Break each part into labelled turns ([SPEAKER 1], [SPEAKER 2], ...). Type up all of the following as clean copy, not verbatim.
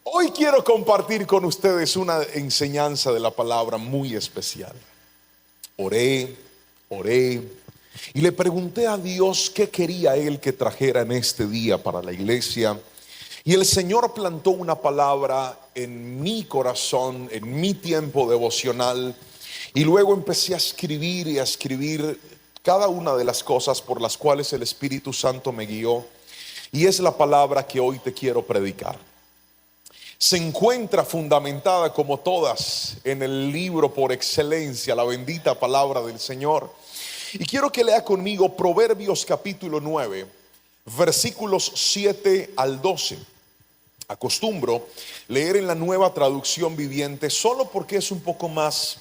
[SPEAKER 1] Hoy quiero compartir con ustedes una enseñanza de la palabra muy especial. Oré, oré y le pregunté a Dios qué quería Él que trajera en este día para la iglesia. Y el Señor plantó una palabra en mi corazón, en mi tiempo devocional. Y luego empecé a escribir y a escribir cada una de las cosas por las cuales el Espíritu Santo me guió. Y es la palabra que hoy te quiero predicar. Se encuentra fundamentada como todas en el libro por excelencia, la bendita palabra del Señor. Y quiero que lea conmigo Proverbios capítulo 9, versículos 7 al 12. Acostumbro leer en la Nueva Traducción Viviente solo porque es un poco más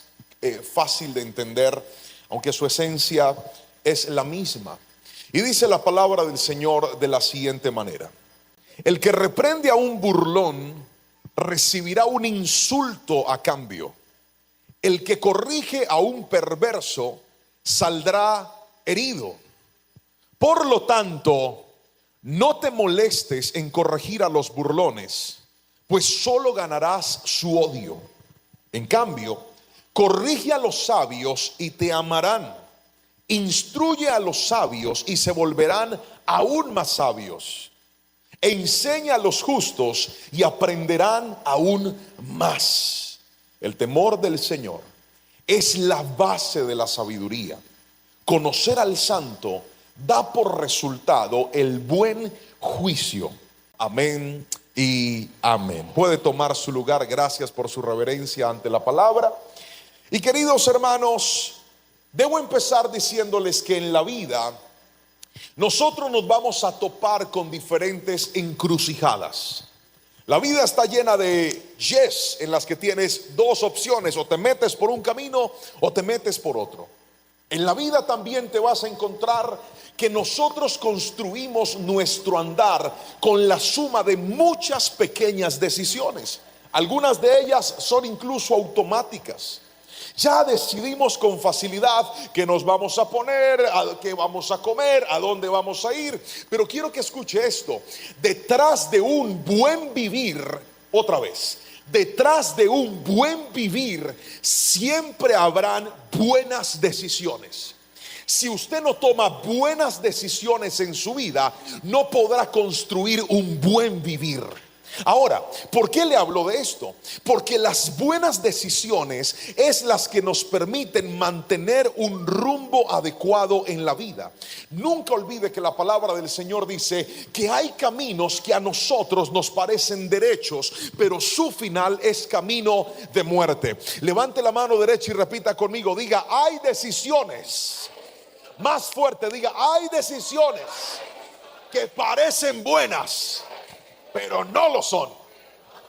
[SPEAKER 1] fácil de entender, aunque su esencia es la misma. Y dice la palabra del Señor de la siguiente manera: el que reprende a un burlón recibirá un insulto a cambio. El que corrige a un perverso saldrá herido. Por lo tanto, no te molestes en corregir a los burlones, pues solo ganarás su odio. En cambio, corrige a los sabios y te amarán. Instruye a los sabios y se volverán aún más sabios. Enseña a los justos y aprenderán aún más. El temor del Señor es la base de la sabiduría. Conocer al santo da por resultado el buen juicio. Amén y amén. Puede tomar su lugar. Gracias por su reverencia ante la palabra. Y queridos hermanos, debo empezar diciéndoles que en la vida nosotros nos vamos a topar con diferentes encrucijadas. La vida está llena de yes, en las que tienes dos opciones: o te metes por un camino o te metes por otro. En la vida también te vas a encontrar que nosotros construimos nuestro andar con la suma de muchas pequeñas decisiones. Algunas de ellas son incluso automáticas. Ya decidimos con facilidad qué nos vamos a poner, qué vamos a comer, a dónde vamos a ir. Pero quiero que escuche esto: detrás de un buen vivir, otra vez, detrás de un buen vivir siempre habrán buenas decisiones. Si usted no toma buenas decisiones en su vida, no podrá construir un buen vivir. Ahora, ¿por qué le hablo de esto? Porque las buenas decisiones es las que nos permiten mantener un rumbo adecuado en la vida. Nunca olvide que la palabra del Señor dice que hay caminos que a nosotros nos parecen derechos, pero su final es camino de muerte. Levante la mano derecha y repita conmigo, diga: hay decisiones. Más fuerte, diga: hay decisiones que parecen buenas, pero no lo son.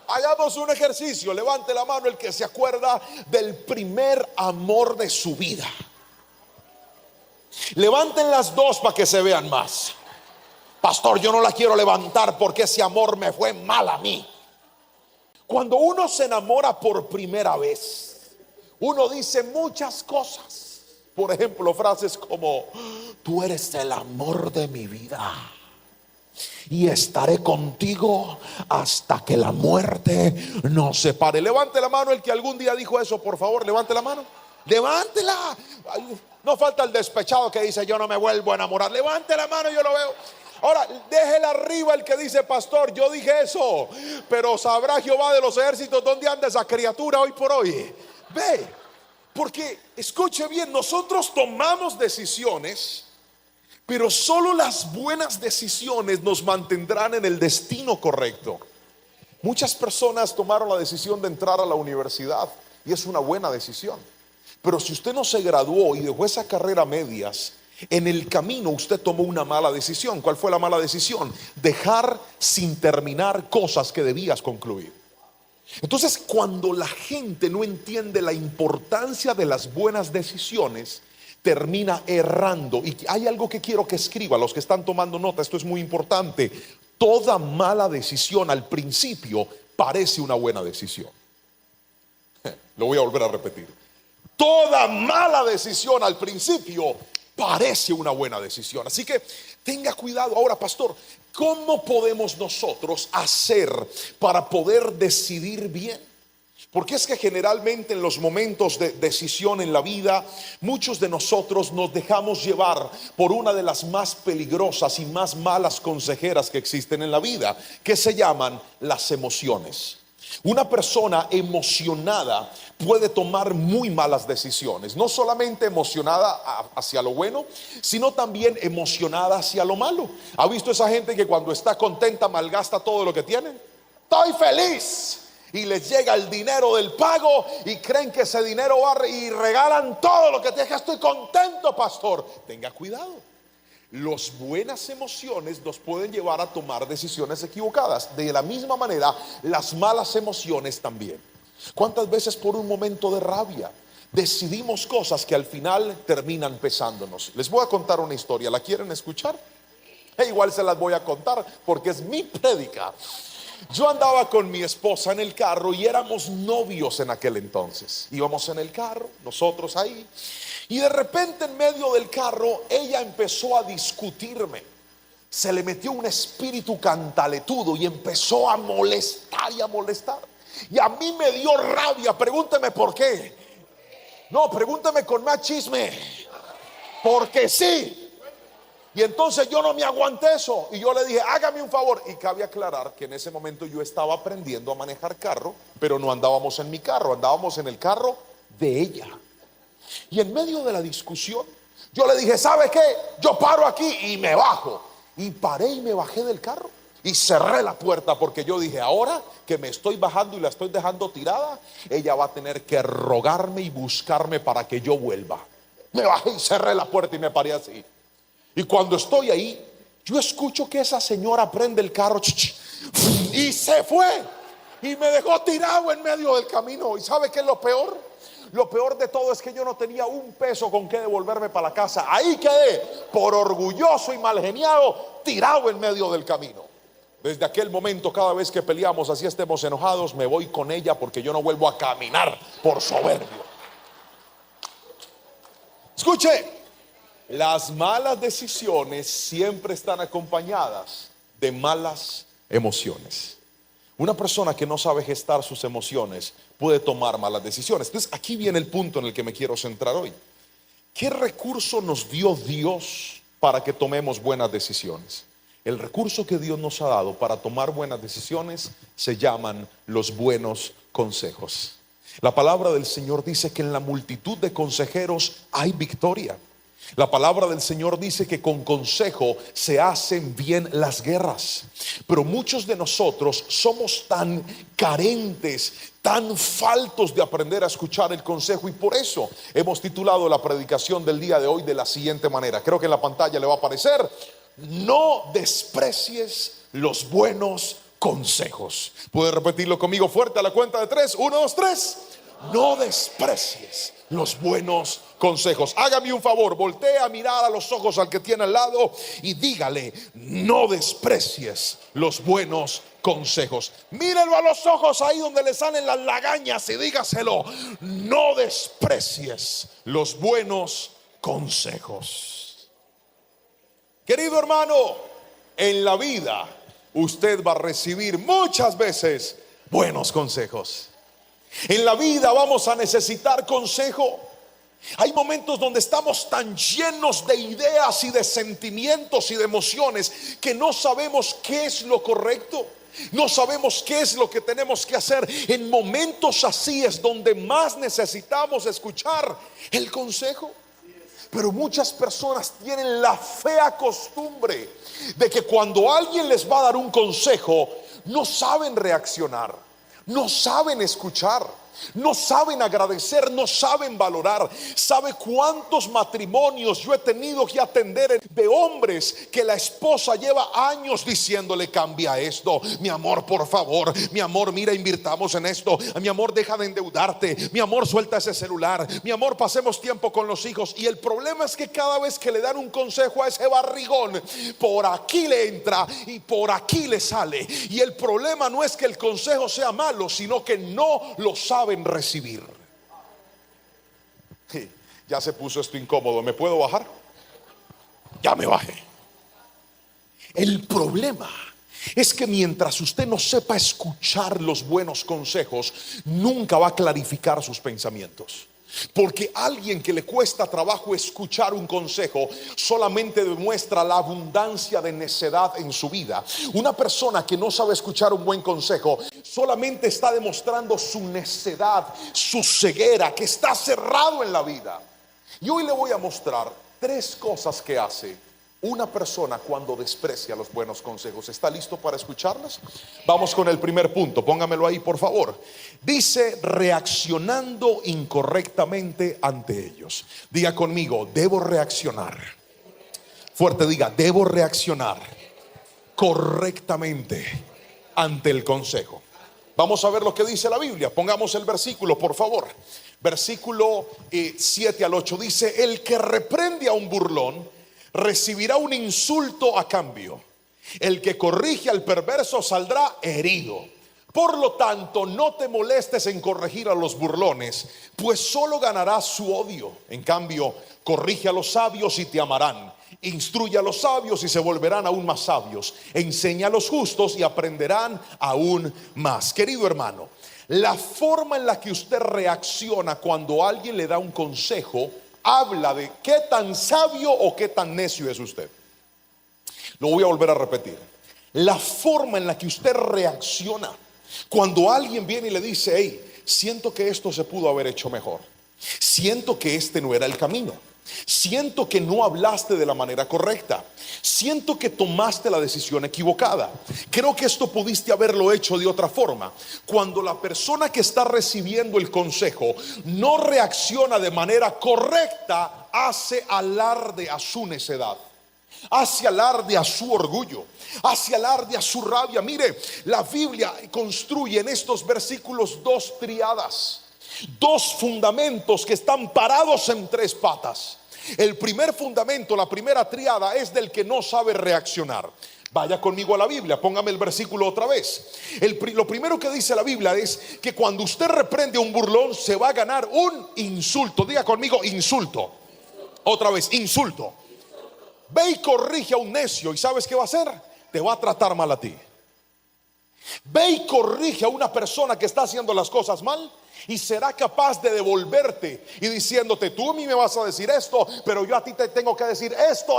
[SPEAKER 1] Hagamos un ejercicio. Levante la mano el que se acuerda del primer amor de su vida. Levanten las dos para que se vean más. Pastor, yo no la quiero levantar porque ese amor me fue mal a mí. Cuando uno se enamora por primera vez, uno dice muchas cosas. Por ejemplo, frases como: tú eres el amor de mi vida y estaré contigo hasta que la muerte nos separe. Levante la mano el que algún día dijo eso, por favor, levante la mano. Levántela. No falta el despechado que dice: yo no me vuelvo a enamorar. Levante la mano, yo lo veo. Ahora, déjela arriba el que dice: pastor, yo dije eso, pero sabrá Jehová de los ejércitos dónde anda esa criatura hoy por hoy. Ve, porque escuche bien, nosotros tomamos decisiones, pero solo las buenas decisiones nos mantendrán en el destino correcto. Muchas personas tomaron la decisión de entrar a la universidad y es una buena decisión. Pero si usted no se graduó y dejó esa carrera a medias, en el camino usted tomó una mala decisión. ¿Cuál fue la mala decisión? Dejar sin terminar cosas que debías concluir. Entonces, cuando la gente no entiende la importancia de las buenas decisiones, termina errando. Y hay algo que quiero que escriba los que están tomando nota. Esto es muy importante. Toda mala decisión al principio parece una buena decisión. Lo voy a volver a repetir. Toda mala decisión al principio parece una buena decisión. Así que tenga cuidado. Ahora, pastor, ¿cómo podemos nosotros hacer para poder decidir bien? Porque es que generalmente en los momentos de decisión en la vida, muchos de nosotros nos dejamos llevar por una de las más peligrosas y más malas consejeras que existen en la vida, que se llaman las emociones. Una persona emocionada puede tomar muy malas decisiones, no solamente emocionada hacia lo bueno, sino también emocionada hacia lo malo. ¿Ha visto esa gente que cuando está contenta malgasta todo lo que tienen? Estoy feliz. Y les llega el dinero del pago y creen que ese dinero va y regalan todo lo que tienen. Estoy contento, pastor. Tenga cuidado. Las buenas emociones nos pueden llevar a tomar decisiones equivocadas. De la misma manera, las malas emociones también. ¿Cuántas veces por un momento de rabia decidimos cosas que al final terminan pesándonos? Les voy a contar una historia. ¿La quieren escuchar? Igual se las voy a contar porque es mi prédica. Yo andaba con mi esposa en el carro y éramos novios en aquel entonces. Íbamos en el carro, nosotros ahí, y de repente en medio del carro ella empezó a discutirme. Se le metió un espíritu cantaletudo y empezó a molestar y a molestar. Y a mí me dio rabia. Pregúnteme por qué. No, pregúnteme con más chisme. Porque sí. Y entonces yo no me aguanté eso. Y yo le dije, hágame un favor. Y cabe aclarar que en ese momento yo estaba aprendiendo a manejar carro, pero no andábamos en mi carro, andábamos en el carro de ella. Y en medio de la discusión, yo le dije, ¿sabe qué? Yo paro aquí y me bajo. Y paré y me bajé del carro. Y cerré la puerta porque yo dije, ahora que me estoy bajando y la estoy dejando tirada, ella va a tener que rogarme y buscarme para que yo vuelva. Me bajé y cerré la puerta y me paré así. Y cuando estoy ahí, yo escucho que esa señora prende el carro y se fue y me dejó tirado en medio del camino. ¿Y sabe qué es lo peor? Lo peor de todo es que yo no tenía un peso con que devolverme para la casa. Ahí quedé, por orgulloso y malgeniado, tirado en medio del camino. Desde aquel momento, cada vez que peleamos, así estemos enojados, me voy con ella porque yo no vuelvo a caminar por soberbio. Escuche. Las malas decisiones siempre están acompañadas de malas emociones. Una persona que no sabe gestar sus emociones puede tomar malas decisiones. Entonces aquí viene el punto en el que me quiero centrar hoy. ¿Qué recurso nos dio Dios para que tomemos buenas decisiones? El recurso que Dios nos ha dado para tomar buenas decisiones se llaman los buenos consejos. La palabra del Señor dice que en la multitud de consejeros hay victoria. La palabra del Señor dice que con consejo se hacen bien las guerras. Pero muchos de nosotros somos tan carentes, tan faltos de aprender a escuchar el consejo, y por eso hemos titulado la predicación del día de hoy de la siguiente manera. Creo que en la pantalla le va a aparecer: no desprecies los buenos consejos. ¿Puede repetirlo conmigo fuerte a la cuenta de 3? 1, 2, 3. No desprecies los buenos consejos. Hágame un favor, voltee a mirar a los ojos al que tiene al lado y dígale: no desprecies los buenos consejos. Mírelo a los ojos ahí donde le salen las lagañas y dígaselo: no desprecies los buenos consejos. Querido hermano, en la vida usted va a recibir muchas veces buenos consejos. En la vida vamos a necesitar consejo. Hay momentos donde estamos tan llenos de ideas y de sentimientos y de emociones que no sabemos qué es lo correcto, no sabemos qué es lo que tenemos que hacer. En momentos así es donde más necesitamos escuchar el consejo. Pero muchas personas tienen la fea costumbre de que cuando alguien les va a dar un consejo, no saben reaccionar, no saben escuchar, no saben agradecer, no saben valorar. ¿Sabe cuántos matrimonios yo he tenido que atender de hombres que la esposa lleva años diciéndole: cambia esto, mi amor, por favor, mi amor, mira, invirtamos en esto, mi amor, deja de endeudarte, mi amor, suelta ese celular, mi amor, pasemos tiempo con los hijos? Y el problema es que cada vez que le dan un consejo a ese barrigón, por aquí le entra y por aquí le sale. Y el problema no es que el consejo sea malo, sino que no lo saben recibir. Ya se puso esto incómodo. ¿Me puedo bajar? Ya me bajé. El problema es que mientras usted no sepa escuchar los buenos consejos, nunca va a clarificar sus pensamientos. Porque alguien que le cuesta trabajo escuchar un consejo solamente demuestra la abundancia de necedad en su vida. Una persona que no sabe escuchar un buen consejo solamente está demostrando su necedad, su ceguera, que está cerrado en la vida. Y hoy le voy a mostrar 3 cosas que hace una persona cuando desprecia los buenos consejos. ¿Está listo para escucharlas? Vamos con el primer punto, póngamelo ahí por favor. Dice: reaccionando incorrectamente ante ellos. Diga conmigo: debo reaccionar. Fuerte, diga: debo reaccionar correctamente ante el consejo. Vamos a ver lo que dice la Biblia. Pongamos el versículo por favor. Versículo 7 al 8 dice: el que reprende a un burlón recibirá un insulto a cambio. El que corrige al perverso saldrá herido. Por lo tanto, no te molestes en corregir a los burlones, pues solo ganarás su odio. En cambio, corrige a los sabios y te amarán. Instruye a los sabios y se volverán aún más sabios. Enseña a los justos y aprenderán aún más. Querido hermano, la forma en la que usted reacciona cuando alguien le da un consejo habla de qué tan sabio o qué tan necio es usted. Lo voy a volver a repetir. La forma en la que usted reacciona cuando alguien viene y le dice: hey, siento que esto se pudo haber hecho mejor, siento que este no era el camino, siento que no hablaste de la manera correcta, siento que tomaste la decisión equivocada, creo que esto pudiste haberlo hecho de otra forma. Cuando la persona que está recibiendo el consejo no reacciona de manera correcta, hace alarde a su necedad, hace alarde a su orgullo, hace alarde a su rabia. Mire, la Biblia construye en estos versículos 2 triadas, 2 fundamentos que están parados en 3 patas. El primer fundamento, la primera triada, es del que no sabe reaccionar. Vaya conmigo a la Biblia, póngame el versículo otra vez. Lo primero que dice la Biblia es que cuando usted reprende a un burlón, se va a ganar un insulto. Diga conmigo: insulto. Otra vez: insulto. Ve y corrige a un necio, ¿y sabes qué va a hacer? Te va a tratar mal a ti. Ve y corrige a una persona que está haciendo las cosas mal, y será capaz de devolverte y diciéndote: tú a mí me vas a decir esto, pero yo a ti te tengo que decir esto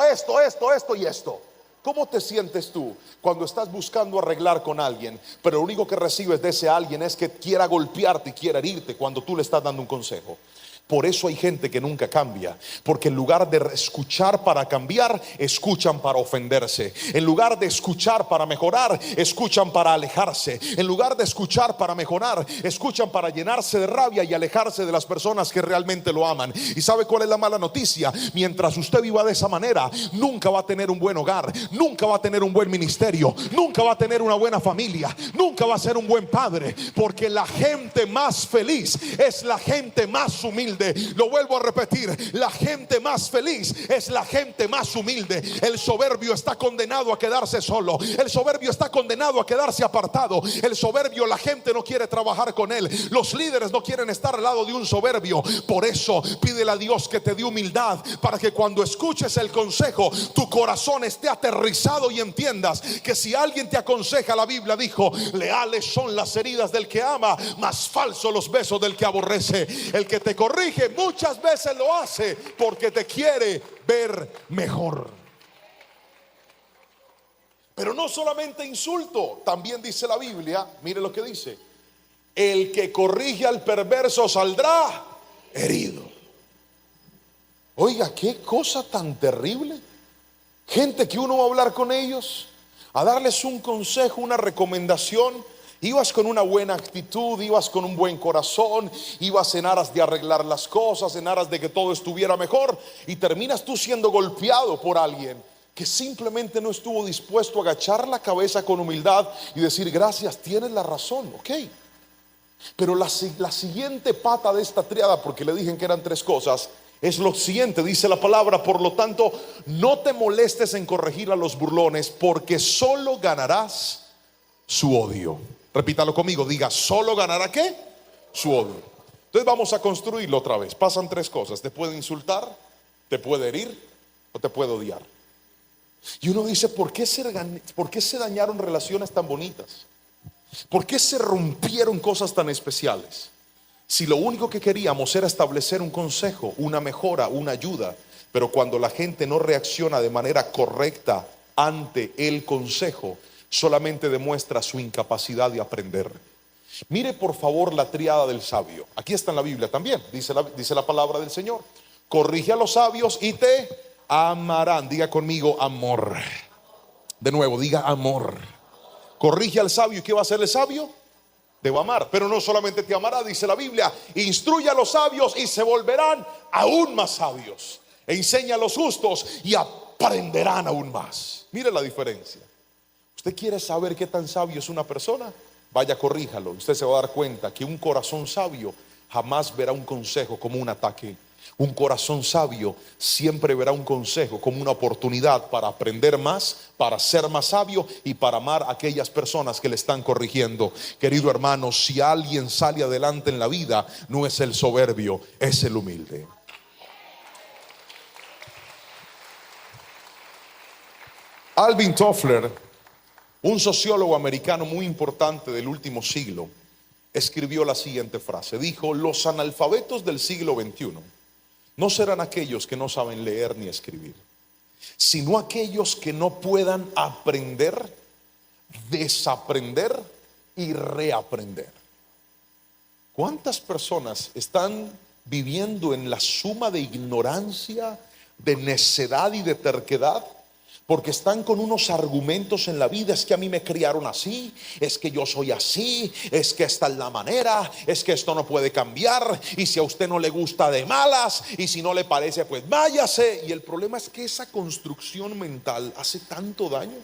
[SPEAKER 1] y esto. ¿Cómo te sientes tú cuando estás buscando arreglar con alguien, pero lo único que recibes de ese alguien es que quiera golpearte y quiera herirte cuando tú le estás dando un consejo? Por eso hay gente que nunca cambia, porque en lugar de escuchar para cambiar, escuchan para ofenderse. En lugar de escuchar para mejorar, escuchan para alejarse. En lugar de escuchar para mejorar, escuchan para llenarse de rabia y alejarse de las personas que realmente lo aman. ¿Y sabe cuál es la mala noticia? Mientras usted viva de esa manera, nunca va a tener un buen hogar, nunca va a tener un buen ministerio, nunca va a tener una buena familia, nunca va a ser un buen padre, porque la gente más feliz es la gente más humilde. Lo vuelvo a repetir: la gente más feliz es la gente más humilde. El soberbio está condenado a quedarse solo. El soberbio está condenado a quedarse apartado. El soberbio, la gente no quiere trabajar con él. Los líderes no quieren estar al lado de un soberbio. Por eso pídele a Dios que te dé humildad, para que cuando escuches el consejo, tu corazón esté aterrizado y entiendas que si alguien te aconseja, la Biblia dijo: leales son las heridas del que ama, mas falsos los besos del que aborrece. El que te corrige muchas veces lo hace porque te quiere ver mejor. Pero no solamente insulto, también dice la Biblia, mire lo que dice: el que corrige al perverso saldrá herido. Oiga, qué cosa tan terrible. Gente que uno va a hablar con ellos, a darles un consejo, una recomendación. Ibas con una buena actitud, ibas con un buen corazón, ibas en aras de arreglar las cosas, en aras de que todo estuviera mejor, y terminas tú siendo golpeado por alguien que simplemente no estuvo dispuesto a agachar la cabeza con humildad y decir: gracias, tienes la razón, ok. Pero la siguiente pata de esta triada, porque le dije que eran 3 cosas, es lo siguiente. Dice la palabra: por lo tanto, no te molestes en corregir a los burlones, porque solo ganarás su odio. Repítalo conmigo, diga: solo ganará ¿qué? Su odio. Entonces vamos a construirlo otra vez. Pasan 3 cosas: te puede insultar, te puede herir o te puede odiar. Y uno dice, ¿por qué se dañaron relaciones tan bonitas? ¿Por qué se rompieron cosas tan especiales? Si lo único que queríamos era establecer un consejo, una mejora, una ayuda. Pero cuando la gente no reacciona de manera correcta ante el consejo, solamente demuestra su incapacidad de aprender. Mire por favor la tríada del sabio. Aquí está en la Biblia también, dice la palabra del Señor. Corrige a los sabios y te amarán. Diga conmigo, amor. De nuevo, diga amor. Corrige al sabio, ¿y qué va a hacer el sabio? Te va a amar, pero no solamente te amará, dice la Biblia. Instruye a los sabios y se volverán aún más sabios. Enseña a los justos y aprenderán aún más. Mire la diferencia. ¿Usted quiere saber qué tan sabio es una persona? Vaya, corríjalo. Usted se va a dar cuenta que un corazón sabio jamás verá un consejo como un ataque. Un corazón sabio siempre verá un consejo como una oportunidad para aprender más, para ser más sabio y para amar a aquellas personas que le están corrigiendo. Querido hermano, si alguien sale adelante en la vida, no es el soberbio, es el humilde. Alvin Toffler, un sociólogo americano muy importante del último siglo, escribió la siguiente frase. Dijo: los analfabetos del siglo XXI no serán aquellos que no saben leer ni escribir, sino aquellos que no puedan aprender, desaprender y reaprender. ¿Cuántas personas están viviendo en la suma de ignorancia, de necedad y de terquedad? Porque están con unos argumentos en la vida. Es que a mí me criaron así, es que yo soy así, es que esta es la manera, es que esto no puede cambiar, y si a usted no le gusta, de malas, y si no le parece, pues váyase. Y el problema es que esa construcción mental hace tanto daño.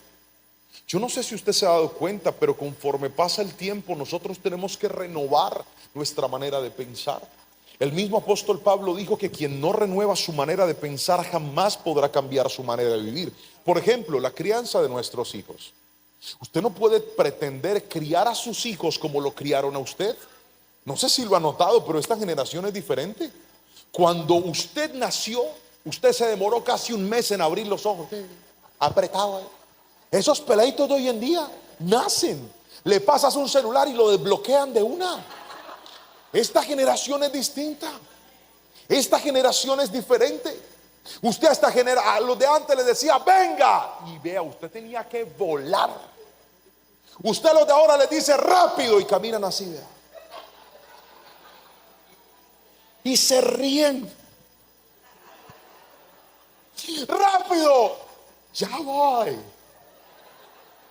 [SPEAKER 1] Yo no sé si usted se ha dado cuenta, pero conforme pasa el tiempo nosotros tenemos que renovar nuestra manera de pensar. El mismo apóstol Pablo dijo que quien no renueva su manera de pensar jamás podrá cambiar su manera de vivir. Por ejemplo, la crianza de nuestros hijos. Usted no puede pretender criar a sus hijos como lo criaron a usted. No sé si lo ha notado, pero esta generación es diferente. Cuando usted nació, usted se demoró casi un mes en abrir los ojos. Apretado. Esos peladitos de hoy en día nacen, le pasas un celular y lo desbloquean de una. Esta generación es distinta. Esta generación es diferente. Usted a los de antes les decía venga, y vea, usted tenía que volar. Usted a los de ahora les dice rápido y caminan así, vea. Y se ríen. Rápido, ya voy.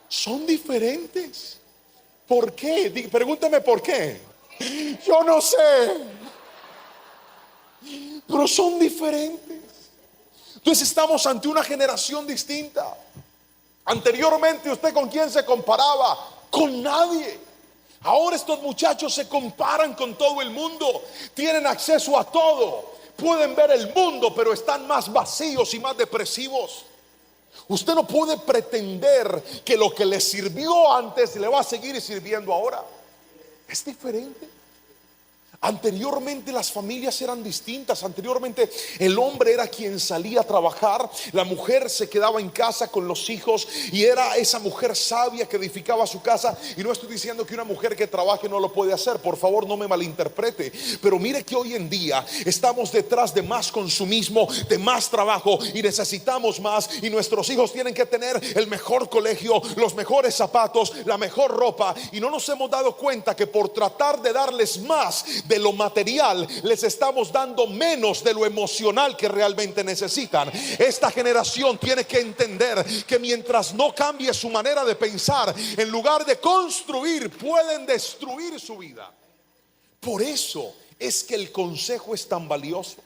[SPEAKER 1] Son diferentes. ¿Por qué? Pregúnteme por qué. Yo no sé, pero son diferentes. Entonces estamos ante una generación distinta. Anteriormente, ¿usted con quién se comparaba? Con nadie. Ahora estos muchachos se comparan con todo el mundo. Tienen acceso a todo. Pueden ver el mundo, pero están más vacíos y más depresivos. Usted no puede pretender que lo que le sirvió antes le va a seguir sirviendo ahora. Es diferente. Anteriormente las familias eran distintas. Anteriormente el hombre era quien salía a trabajar, la mujer se quedaba en casa con los hijos y era esa mujer sabia que edificaba su casa. Y no estoy diciendo que una mujer que trabaje no lo puede hacer, por favor no me malinterprete, pero mire que hoy en día estamos detrás de más consumismo, de más trabajo, y necesitamos más, y nuestros hijos tienen que tener el mejor colegio, los mejores zapatos, la mejor ropa, y no nos hemos dado cuenta que por tratar de darles más de lo material, les estamos dando menos de lo emocional que realmente necesitan. Esta generación tiene que entender que mientras no cambie su manera de pensar, en lugar de construir, pueden destruir su vida. Por eso es que el consejo es tan valioso.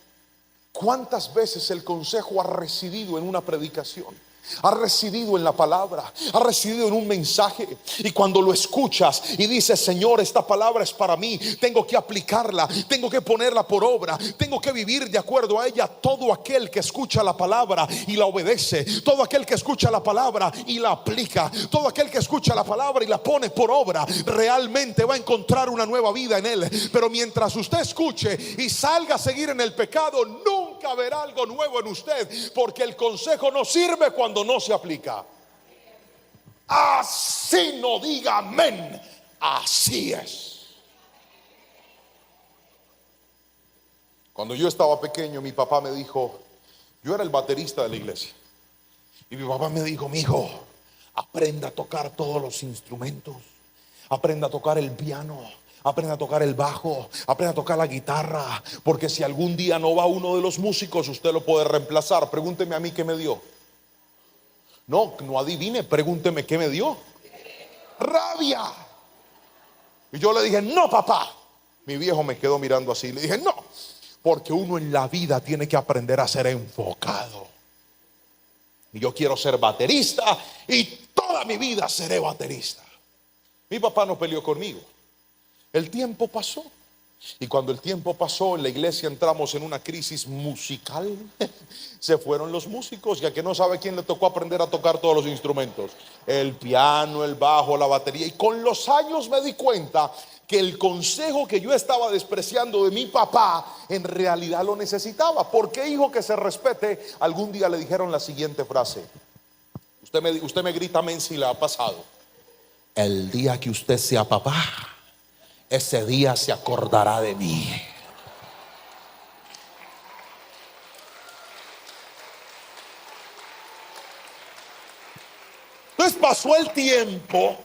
[SPEAKER 1] ¿Cuántas veces el consejo ha residido en una predicación? Ha residido en la palabra, ha residido en un mensaje, y cuando lo escuchas y dices: Señor, esta palabra es para mí, tengo que aplicarla, tengo que ponerla por obra, tengo que vivir de acuerdo a ella. Todo aquel que escucha la palabra y la obedece, todo aquel que escucha la palabra y la aplica, todo aquel que escucha la palabra y la pone por obra, realmente va a encontrar una nueva vida en él. Pero mientras usted escuche y salga a seguir en el pecado, nunca nunca verá algo nuevo en usted, porque el consejo no sirve cuando no se aplica. Así no diga amén, así es. Cuando yo estaba pequeño, mi papá me dijo, yo era el baterista de la iglesia, y mi papá me dijo, mi hijo, aprenda a tocar todos los instrumentos, aprenda a tocar el piano, aprenda a tocar el bajo, aprenda a tocar la guitarra, porque si algún día no va uno de los músicos, usted lo puede reemplazar. Pregúnteme a mí qué me dio. No adivine, pregúnteme qué me dio. Rabia. Y yo le dije, no, papá. Mi viejo me quedó mirando así. Le dije, no, porque uno en la vida tiene que aprender a ser enfocado. Y yo quiero ser baterista y toda mi vida seré baterista. Mi papá no peleó conmigo. El tiempo pasó. Y cuando el tiempo pasó, en la iglesia entramos en una crisis musical. Se fueron los músicos, ya que no sabe quién le tocó aprender a tocar todos los instrumentos, el piano, el bajo, la batería. Y con los años me di cuenta que el consejo que yo estaba despreciando de mi papá, en realidad lo necesitaba. Porque hijo que se respete, algún día le dijeron la siguiente frase. Usted me grita amén si le ha pasado. El día que usted sea papá, ese día se acordará de mí. Entonces pasó el tiempo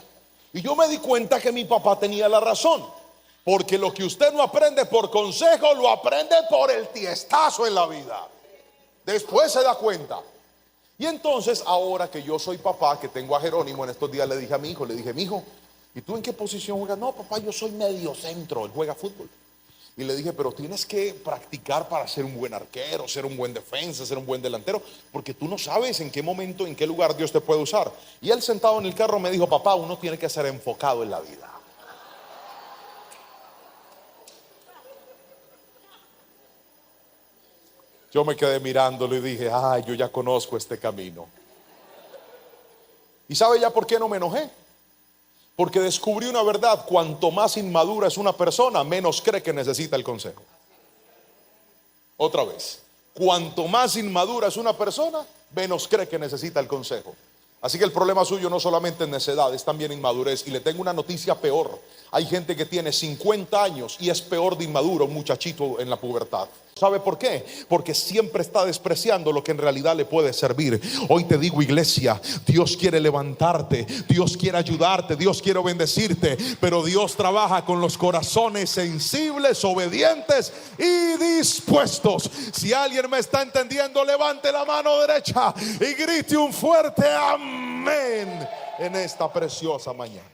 [SPEAKER 1] y yo me di cuenta que mi papá tenía la razón. Porque lo que usted no aprende por consejo, lo aprende por el tiestazo en la vida. Después se da cuenta. Y entonces ahora que yo soy papá, que tengo a Jerónimo, en estos días le dije a mi hijo, mi hijo, ¿y tú en qué posición juegas? No, papá, yo soy medio centro, él juega fútbol. Y le dije, pero tienes que practicar para ser un buen arquero, ser un buen defensa, ser un buen delantero, porque tú no sabes en qué momento, en qué lugar Dios te puede usar. Y él sentado en el carro me dijo, papá, uno tiene que ser enfocado en la vida. Yo me quedé mirándolo y dije, ay, yo ya conozco este camino. ¿Y sabe ya por qué no me enojé? Porque descubrí una verdad: cuanto más inmadura es una persona, menos cree que necesita el consejo. Otra vez, cuanto más inmadura es una persona, menos cree que necesita el consejo. Así que el problema suyo no solamente es necedad, es también inmadurez. Y le tengo una noticia peor: hay gente que tiene 50 años y es peor de inmaduro, un muchachito en la pubertad. ¿Sabe por qué? Porque siempre está despreciando lo que en realidad le puede servir. Hoy te digo, iglesia, Dios quiere levantarte, Dios quiere ayudarte, Dios quiere bendecirte, pero Dios trabaja con los corazones sensibles, obedientes y dispuestos. Si alguien me está entendiendo, levante la mano derecha y grite un fuerte amén en esta preciosa mañana.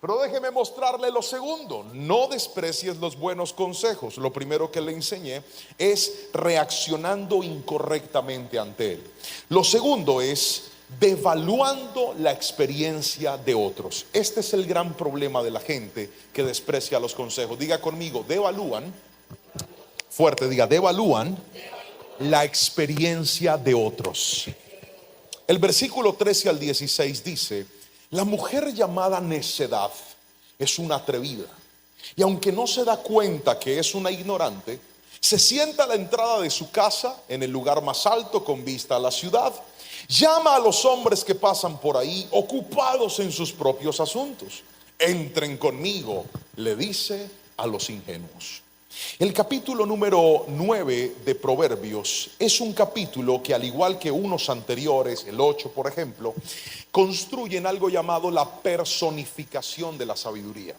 [SPEAKER 1] Pero déjeme mostrarle lo segundo: no desprecies los buenos consejos. Lo primero que le enseñé es reaccionando incorrectamente ante él. Lo segundo es devaluando la experiencia de otros. Este es el gran problema de la gente que desprecia los consejos. Diga conmigo, devalúan. Fuerte, diga, devalúan la experiencia de otros. El versículo 13 al 16 dice: la mujer llamada necedad es una atrevida, y aunque no se da cuenta que es una ignorante, se sienta a la entrada de su casa, en el lugar más alto con vista a la ciudad. Llama a los hombres que pasan por ahí, ocupados en sus propios asuntos. Entren conmigo, le dice a los ingenuos. El capítulo número 9 de Proverbios es un capítulo que, al igual que unos anteriores, el 8 por ejemplo, construyen algo llamado la personificación de la sabiduría.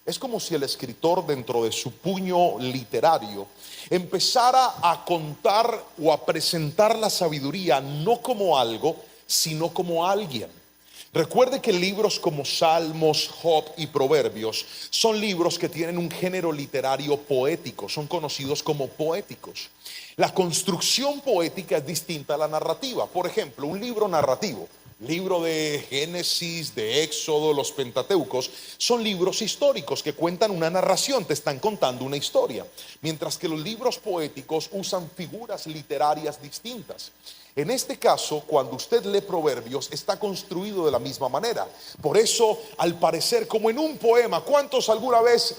[SPEAKER 1] Es como si el escritor, dentro de su puño literario, empezara a contar o a presentar la sabiduría no como algo, sino como alguien. Recuerde que libros como Salmos, Job y Proverbios son libros que tienen un género literario poético, son conocidos como poéticos. La construcción poética es distinta a la narrativa. Por ejemplo, un libro narrativo, libro de Génesis, de Éxodo, los Pentateucos, son libros históricos que cuentan una narración, te están contando una historia. Mientras que los libros poéticos usan figuras literarias distintas. En este caso, cuando usted lee Proverbios, está construido de la misma manera. Por eso, al parecer, como en un poema, ¿cuántos alguna vez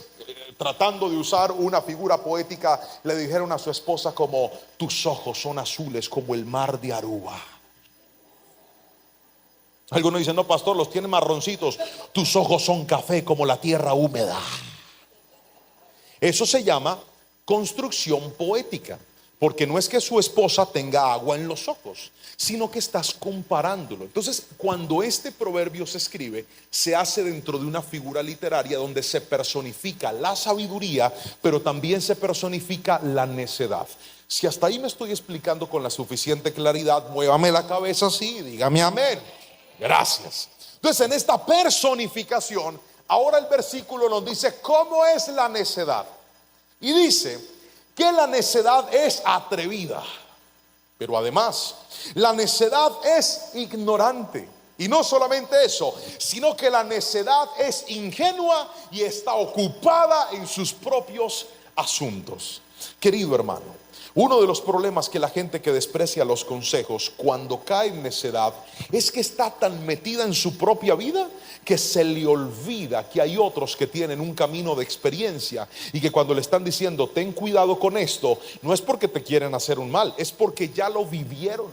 [SPEAKER 1] tratando de usar una figura poética, le dijeron a su esposa como: tus ojos son azules como el mar de Aruba. Algunos dicen: no, pastor, los tiene marroncitos. Tus ojos son café como la tierra húmeda. Eso se llama construcción poética, porque no es que su esposa tenga agua en los ojos, sino que estás comparándolo. Entonces, cuando este proverbio se escribe, se hace dentro de una figura literaria donde se personifica la sabiduría, pero también se personifica la necedad. Si hasta ahí me estoy explicando con la suficiente claridad, muévame la cabeza así, dígame amén. Gracias. Entonces, en esta personificación, ahora el versículo nos dice cómo es la necedad. Y dice que la necedad es atrevida, pero además la necedad es ignorante. Y no solamente eso, sino que la necedad es ingenua y está ocupada en sus propios asuntos. Querido hermano, uno de los problemas que la gente que desprecia los consejos cuando cae en necedad es que está tan metida en su propia vida que se le olvida que hay otros que tienen un camino de experiencia y que cuando le están diciendo ten cuidado con esto, no es porque te quieren hacer un mal, es porque ya lo vivieron.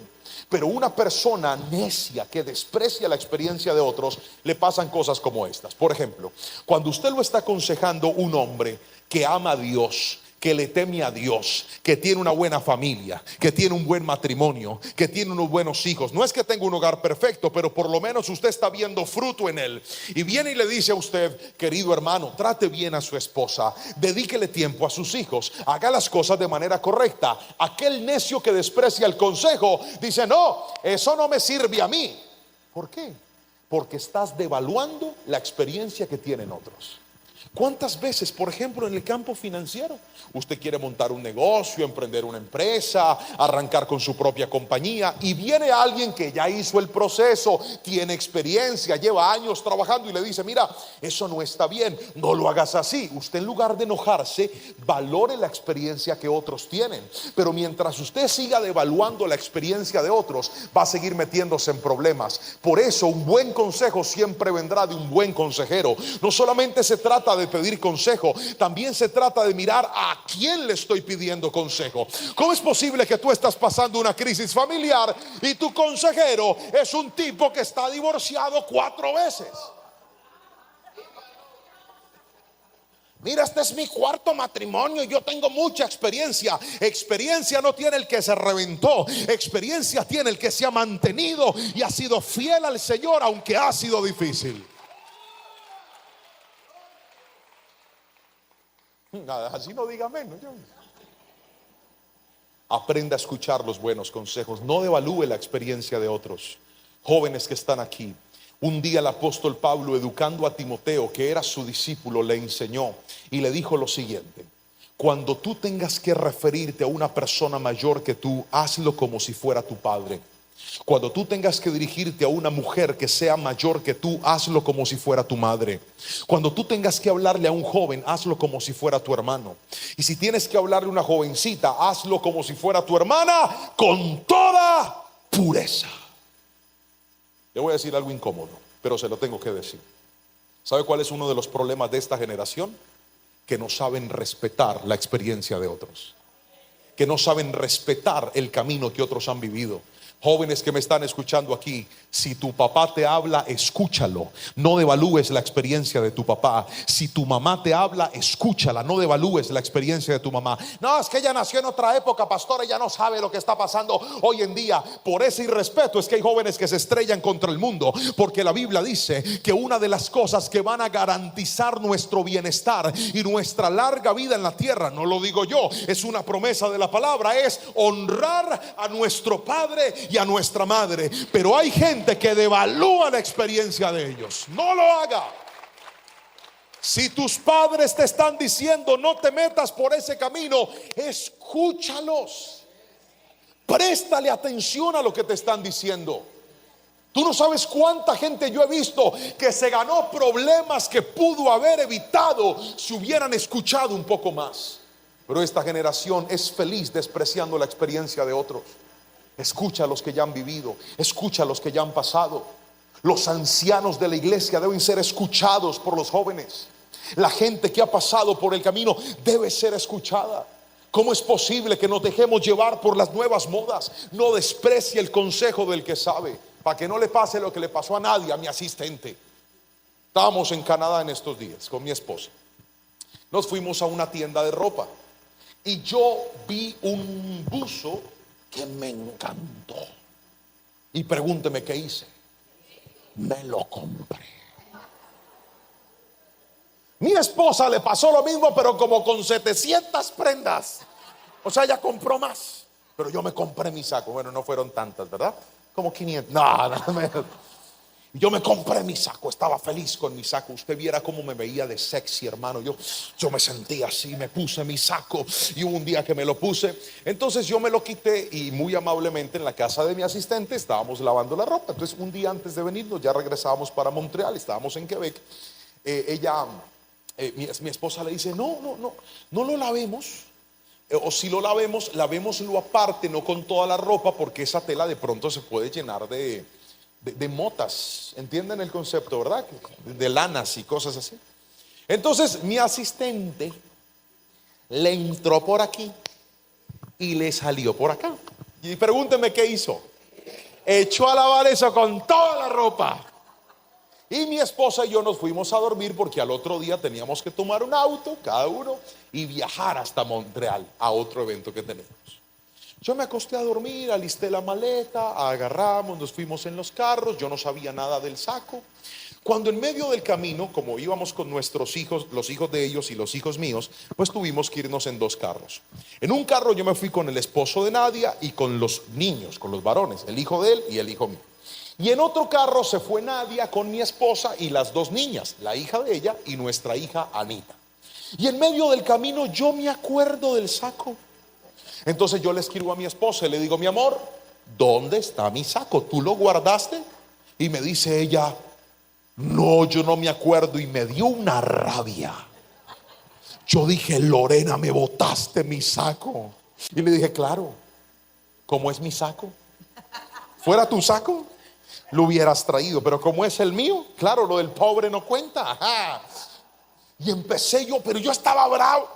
[SPEAKER 1] Pero una persona necia que desprecia la experiencia de otros, le pasan cosas como estas. Por ejemplo, cuando usted lo está aconsejando un hombre que ama a Dios, que le teme a Dios, que tiene una buena familia, que tiene un buen matrimonio, que tiene unos buenos hijos, no es que tenga un hogar perfecto, pero por lo menos usted está viendo fruto en él, y viene y le dice a usted: querido hermano, trate bien a su esposa, dedíquele tiempo a sus hijos, haga las cosas de manera correcta. Aquel necio que desprecia el consejo dice: no, eso no me sirve a mí. ¿Por qué? Porque estás devaluando la experiencia que tienen otros. ¿Cuántas veces, por ejemplo, en el campo financiero, usted quiere montar un negocio, emprender una empresa, arrancar con su propia compañía, y viene alguien que ya hizo el proceso, tiene experiencia, lleva años trabajando y le dice: mira, eso no está bien, no lo hagas así? Usted, en lugar de enojarse, valore la experiencia que otros tienen. Pero mientras usted siga devaluando la experiencia de otros, va a seguir metiéndose en problemas. Por eso un buen consejo siempre vendrá de un buen consejero. No solamente se trata de pedir consejo, también se trata de mirar a quién le estoy pidiendo consejo. ¿Cómo es posible que tú estás pasando una crisis familiar y tu consejero es un tipo que está divorciado 4 veces? Mira, este es mi 4º matrimonio y yo tengo mucha experiencia. Experiencia no tiene el que se reventó, experiencia tiene el que se ha mantenido y ha sido fiel al Señor aunque ha sido difícil. Así no diga menos. Aprenda a escuchar los buenos consejos, no devalúe la experiencia de otros. Jóvenes que están aquí, un día el apóstol Pablo, educando a Timoteo, que era su discípulo, le enseñó y le dijo lo siguiente: cuando tú tengas que referirte a una persona mayor que tú, hazlo como si fuera tu padre. Cuando tú tengas que dirigirte a una mujer que sea mayor que tú, hazlo como si fuera tu madre. Cuando tú tengas que hablarle a un joven, hazlo como si fuera tu hermano. Y si tienes que hablarle a una jovencita, hazlo como si fuera tu hermana, con toda pureza. Le voy a decir algo incómodo, pero se lo tengo que decir. ¿Sabe cuál es uno de los problemas de esta generación? Que no saben respetar la experiencia de otros, que no saben respetar el camino que otros han vivido. Jóvenes que me están escuchando aquí, si tu papá te habla, escúchalo, no devalúes la experiencia de tu papá. Si tu mamá te habla, escúchala, no devalúes la experiencia de tu mamá. No, es que ella nació en otra época, pastor, ella no sabe lo que está pasando hoy en día. Por ese irrespeto es que hay jóvenes que se estrellan contra el mundo, porque la Biblia dice que una de las cosas que van a garantizar nuestro bienestar y nuestra larga vida en la tierra, no lo digo yo, es una promesa de la palabra, es honrar a nuestro padre y a nuestra madre. Pero hay gente que devalúa la experiencia de ellos. No lo haga. Si tus padres te están diciendo no te metas por ese camino, escúchalos, préstale atención a lo que te están diciendo. Tú no sabes cuánta gente yo he visto que se ganó problemas que pudo haber evitado si hubieran escuchado un poco más. Pero esta generación es feliz despreciando la experiencia de otros. Escucha a los que ya han vivido, escucha a los que ya han pasado. Los ancianos de la iglesia deben ser escuchados por los jóvenes. La gente que ha pasado por el camino debe ser escuchada. ¿Cómo es posible que nos dejemos llevar por las nuevas modas? No desprecie el consejo del que sabe, para que no le pase lo que le pasó a Nadia, a mi asistente. Estábamos en Canadá en estos días con mi esposa. Nos fuimos a una tienda de ropa y yo vi un buzo que me encantó. Y pregúnteme qué hice. Me lo compré. Mi esposa le pasó lo mismo, pero como con 700 prendas. O sea, ella compró más. Pero yo me compré mi saco. Bueno, no fueron tantas, ¿verdad? Como 500. No. Yo me compré mi saco, estaba feliz con mi saco. Usted viera cómo me veía de sexy, hermano. Yo me sentía así, me puse mi saco. Y hubo un día que me lo puse. Entonces yo me lo quité y muy amablemente en la casa de mi asistente estábamos lavando la ropa. Entonces un día antes de venirnos ya regresábamos para Montreal, estábamos en Quebec. Mi esposa le dice, no lo lavemos. O si lo lavemos, lavémoslo aparte, no con toda la ropa, porque esa tela de pronto se puede llenar de motas. ¿Entienden el concepto, verdad? De lanas y cosas así. Entonces mi asistente le entró por aquí y le salió por acá. Y pregúnteme qué hizo. Echó a lavar eso con toda la ropa. Y mi esposa y yo nos fuimos a dormir porque al otro día teníamos que tomar un auto, cada uno, y viajar hasta Montreal a otro evento que tenemos. Yo me acosté a dormir, alisté la maleta, agarramos, nos fuimos en los carros. Yo no sabía nada del saco. Cuando en medio del camino, como íbamos con nuestros hijos, los hijos de ellos y los hijos míos, pues tuvimos que irnos en dos carros. En un carro yo me fui con el esposo de Nadia y con los niños, con los varones, el hijo de él y el hijo mío. Y en otro carro se fue Nadia con mi esposa y las dos niñas, la hija de ella y nuestra hija Anita. Y en medio del camino yo me acuerdo del saco. Entonces yo le escribo a mi esposa y le digo, mi amor, ¿dónde está mi saco? ¿Tú lo guardaste? Y me dice ella, no, yo no me acuerdo. Y me dio una rabia. Yo dije, Lorena, me botaste mi saco. Y le dije, claro, ¿cómo es mi saco? ¿Fuera tu saco? Lo hubieras traído, pero como es el mío, claro, lo del pobre no cuenta. Ajá. Y empecé yo, pero yo estaba bravo.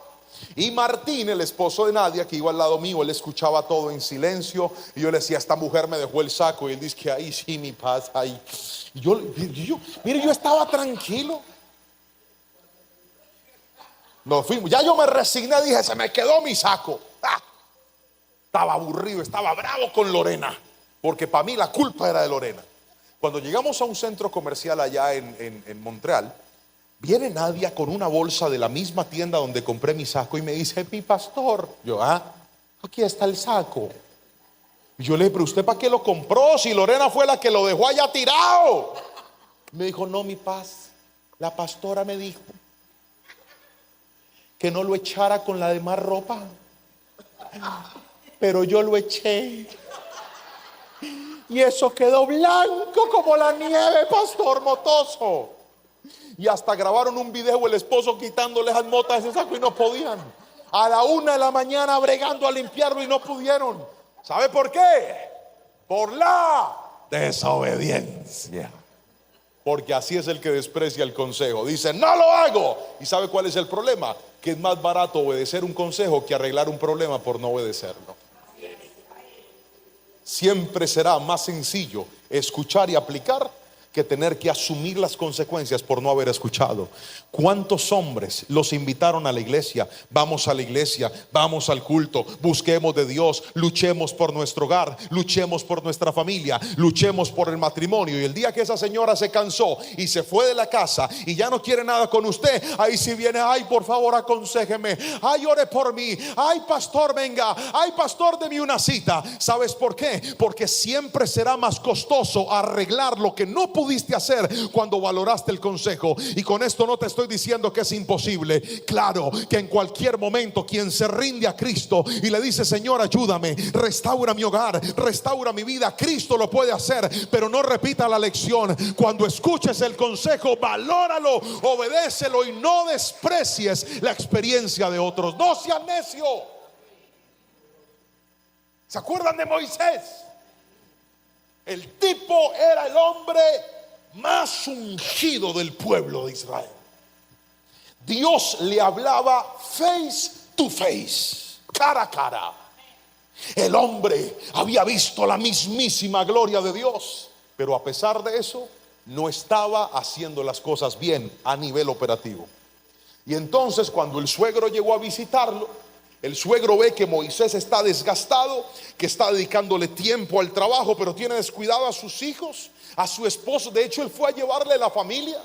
[SPEAKER 1] Y Martín, el esposo de Nadia, que iba al lado mío, él escuchaba todo en silencio. Y yo le decía, esta mujer me dejó el saco. Y él dice que ahí sí, mi paz, ahí. Y mire, yo estaba tranquilo. Nos fuimos, ya yo me resigné, dije, se me quedó mi saco. Estaba aburrido, estaba bravo con Lorena, porque para mí la culpa era de Lorena. Cuando llegamos a un centro comercial allá en Montreal, viene Nadia con una bolsa de la misma tienda donde compré mi saco y me dice, mi pastor. Yo, aquí está el saco. Y yo le dije, pero ¿usted para qué lo compró? Si Lorena fue la que lo dejó allá tirado. Me dijo, no, mi paz, la pastora me dijo que no lo echara con la demás ropa, pero yo lo eché y eso quedó blanco como la nieve, pastor Motoso. Y hasta grabaron un video el esposo quitándole esas motas de ese saco y no podían. A la 1 de la mañana bregando a limpiarlo y no pudieron. ¿Sabe por qué? Por la desobediencia. Porque así es el que desprecia el consejo. Dice, no lo hago. ¿Y sabe cuál es el problema? Que es más barato obedecer un consejo que arreglar un problema por no obedecerlo. Siempre será más sencillo escuchar y aplicar que tener que asumir las consecuencias por no haber escuchado. ¿Cuántos hombres los invitaron a la iglesia? Vamos a la iglesia, vamos al culto, busquemos de Dios, luchemos por nuestro hogar, luchemos por nuestra familia, luchemos por el matrimonio. Y el día que esa señora se cansó y se fue de la casa y ya no quiere nada con usted, ahí sí viene, ay, por favor, aconséjeme, ay, ore por mí, ay, pastor, venga, ay, pastor, deme una cita. ¿Sabes por qué? Porque siempre será más costoso arreglar lo que no pudiste hacer cuando valoraste el consejo. Y con esto no te estoy diciendo que es imposible. Claro que en cualquier momento quien se rinde a Cristo y le dice, Señor, ayúdame, restaura mi hogar, restaura mi vida, Cristo lo puede hacer. Pero no repita la lección. Cuando escuches el consejo, valóralo, obedécelo y no desprecies la experiencia de otros. No seas necio. ¿Se acuerdan de Moisés? El tipo era el hombre más ungido del pueblo de Israel. Dios le hablaba face to face, cara a cara. El hombre había visto la mismísima gloria de Dios, pero a pesar de eso no estaba haciendo las cosas bien a nivel operativo. Y entonces cuando el suegro llegó a visitarlo, el suegro ve que Moisés está desgastado, que está dedicándole tiempo al trabajo, pero tiene descuidado a sus hijos, a su esposo. De hecho, él fue a llevarle la familia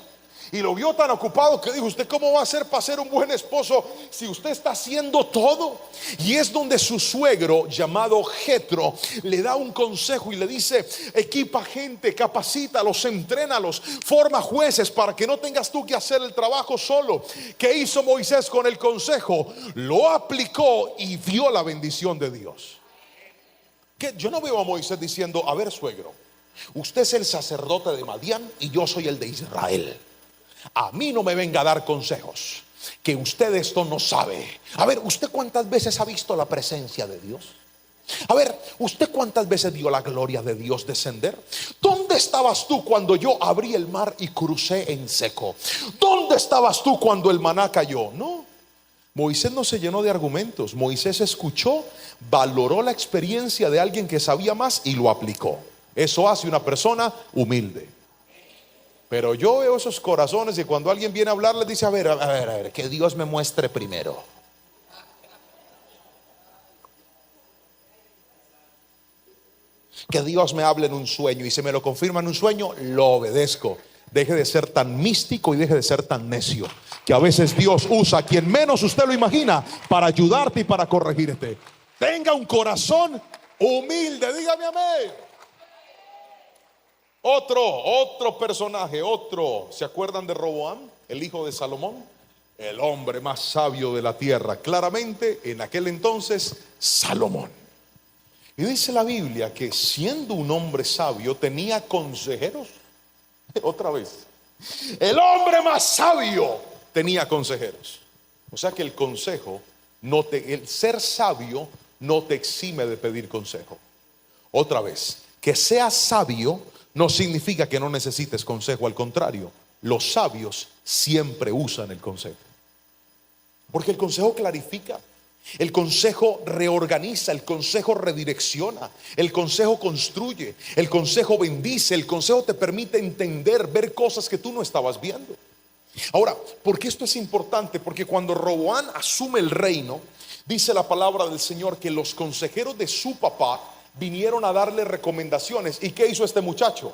[SPEAKER 1] y lo vio tan ocupado que dijo: ¿usted cómo va a hacer para ser un buen esposo si usted está haciendo todo? Y es donde su suegro, llamado Jetro, le da un consejo y le dice: equipa gente, capacítalos, entrénalos, forma jueces para que no tengas tú que hacer el trabajo solo. ¿Qué hizo Moisés con el consejo? Lo aplicó y vio la bendición de Dios. Que yo no veo a Moisés diciendo: a ver, suegro, usted es el sacerdote de Madián y yo soy el de Israel. A mí no me venga a dar consejos, que usted esto no sabe. A ver, ¿usted cuántas veces ha visto la presencia de Dios? A ver, ¿usted cuántas veces vio la gloria de Dios descender? ¿Dónde estabas tú cuando yo abrí el mar y crucé en seco? ¿Dónde estabas tú cuando el maná cayó? No, Moisés no se llenó de argumentos. Moisés escuchó, valoró la experiencia de alguien que sabía más y lo aplicó. Eso hace una persona humilde. Pero yo veo esos corazones y cuando alguien viene a hablar les dice: a ver, que Dios me muestre primero. Que Dios me hable en un sueño y si me lo confirma en un sueño, lo obedezco. Deje de ser tan místico y deje de ser tan necio, que a veces Dios usa a quien menos usted lo imagina para ayudarte y para corregirte. Tenga un corazón humilde, dígame amén. Otro personaje, ¿se acuerdan de Roboam, el hijo de Salomón? El hombre más sabio de la tierra, claramente en aquel entonces Salomón. Y dice la Biblia que siendo un hombre sabio tenía consejeros. Otra vez, el hombre más sabio tenía consejeros. O sea que el consejo el ser sabio no te exime de pedir consejo. Otra vez, que seas sabio no significa que no necesites consejo. Al contrario, los sabios siempre usan el consejo, porque el consejo clarifica, el consejo reorganiza, el consejo redirecciona, el consejo construye, el consejo bendice, el consejo te permite entender, ver cosas que tú no estabas viendo. Ahora, ¿por qué esto es importante? Porque cuando Roboam asume el reino, dice la palabra del Señor que los consejeros de su papá vinieron a darle recomendaciones. ¿Y qué hizo este muchacho?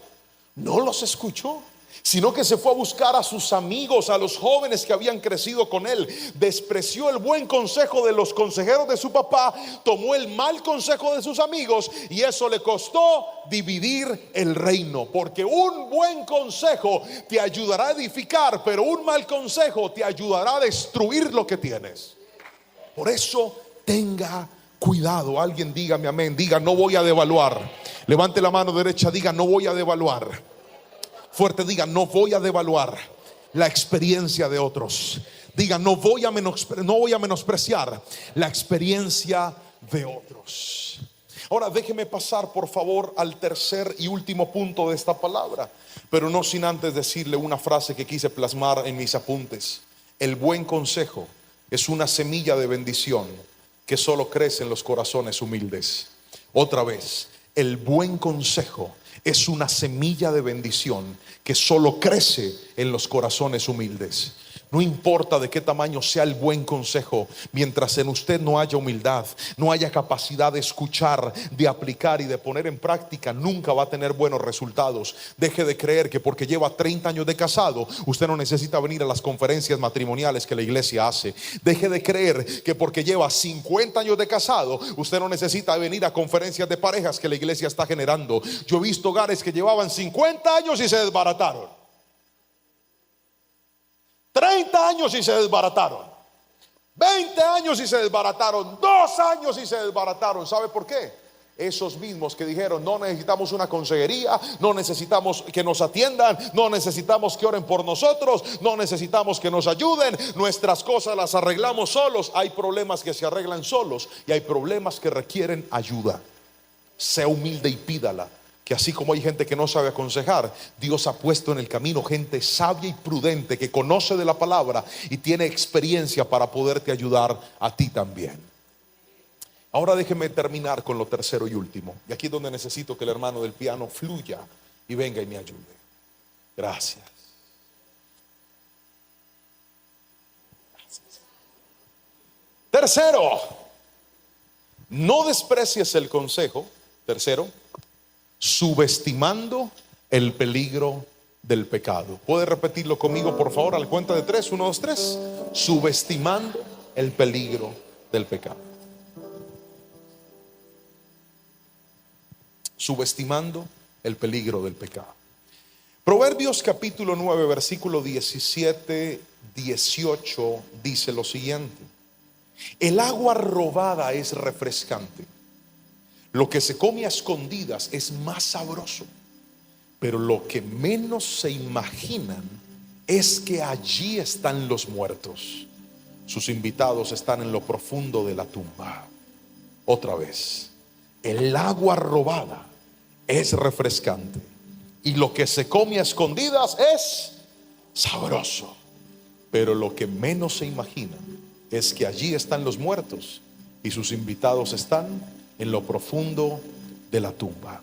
[SPEAKER 1] No los escuchó, sino que se fue a buscar a sus amigos, a los jóvenes que habían crecido con él. Despreció el buen consejo de los consejeros de su papá, tomó el mal consejo de sus amigos, y eso le costó dividir el reino. Porque un buen consejo te ayudará a edificar, pero un mal consejo te ayudará a destruir lo que tienes. Por eso tenga cuidado. Alguien dígame amén. Diga: no voy a devaluar. Levante la mano derecha, diga: no voy a devaluar. Fuerte, diga: no voy a devaluar la experiencia de otros. Diga: no voy a menospreciar la experiencia de otros. Ahora déjeme pasar por favor al tercer y último punto de esta palabra, pero no sin antes decirle una frase que quise plasmar en mis apuntes. El buen consejo es una semilla de bendición que solo crece en los corazones humildes. Otra vez, el buen consejo es una semilla de bendición que solo crece en los corazones humildes. No importa de qué tamaño sea el buen consejo, mientras en usted no haya humildad, no haya capacidad de escuchar, de aplicar y de poner en práctica, nunca va a tener buenos resultados. Deje de creer que porque lleva 30 años de casado, usted no necesita venir a las conferencias matrimoniales que la iglesia hace. Deje de creer que porque lleva 50 años de casado, usted no necesita venir a conferencias de parejas que la iglesia está generando. Yo he visto hogares que llevaban 50 años y se desbarataron. 30 años y se desbarataron. 20 años y se desbarataron. 2 años y se desbarataron. ¿Sabe por qué? Esos mismos que dijeron: no necesitamos una consejería, no necesitamos que nos atiendan, no necesitamos que oren por nosotros, no necesitamos que nos ayuden, nuestras cosas las arreglamos solos. Hay problemas que se arreglan solos y hay problemas que requieren ayuda. Sea humilde y pídala. que así como hay gente que no sabe aconsejar, Dios ha puesto en el camino gente sabia y prudente que conoce de la palabra y tiene experiencia para poderte ayudar a ti también. Ahora déjeme terminar con lo tercero y último. Y aquí es donde necesito que el hermano del piano fluya y venga y me ayude. Gracias. Tercero, no desprecies el consejo. Tercero, subestimando el peligro del pecado. ¿Puede repetirlo conmigo, por favor, a la cuenta de 3? 1, 2, 3. Subestimando el peligro del pecado. Subestimando el peligro del pecado. Proverbios capítulo 9, versículo 17, 18 dice lo siguiente: el agua robada es refrescante, lo que se come a escondidas es más sabroso, pero lo que menos se imaginan es que allí están los muertos. Sus invitados están en lo profundo de la tumba. Otra vez, el agua robada es refrescante y lo que se come a escondidas es sabroso, pero lo que menos se imaginan es que allí están los muertos y sus invitados están en lo profundo de la tumba.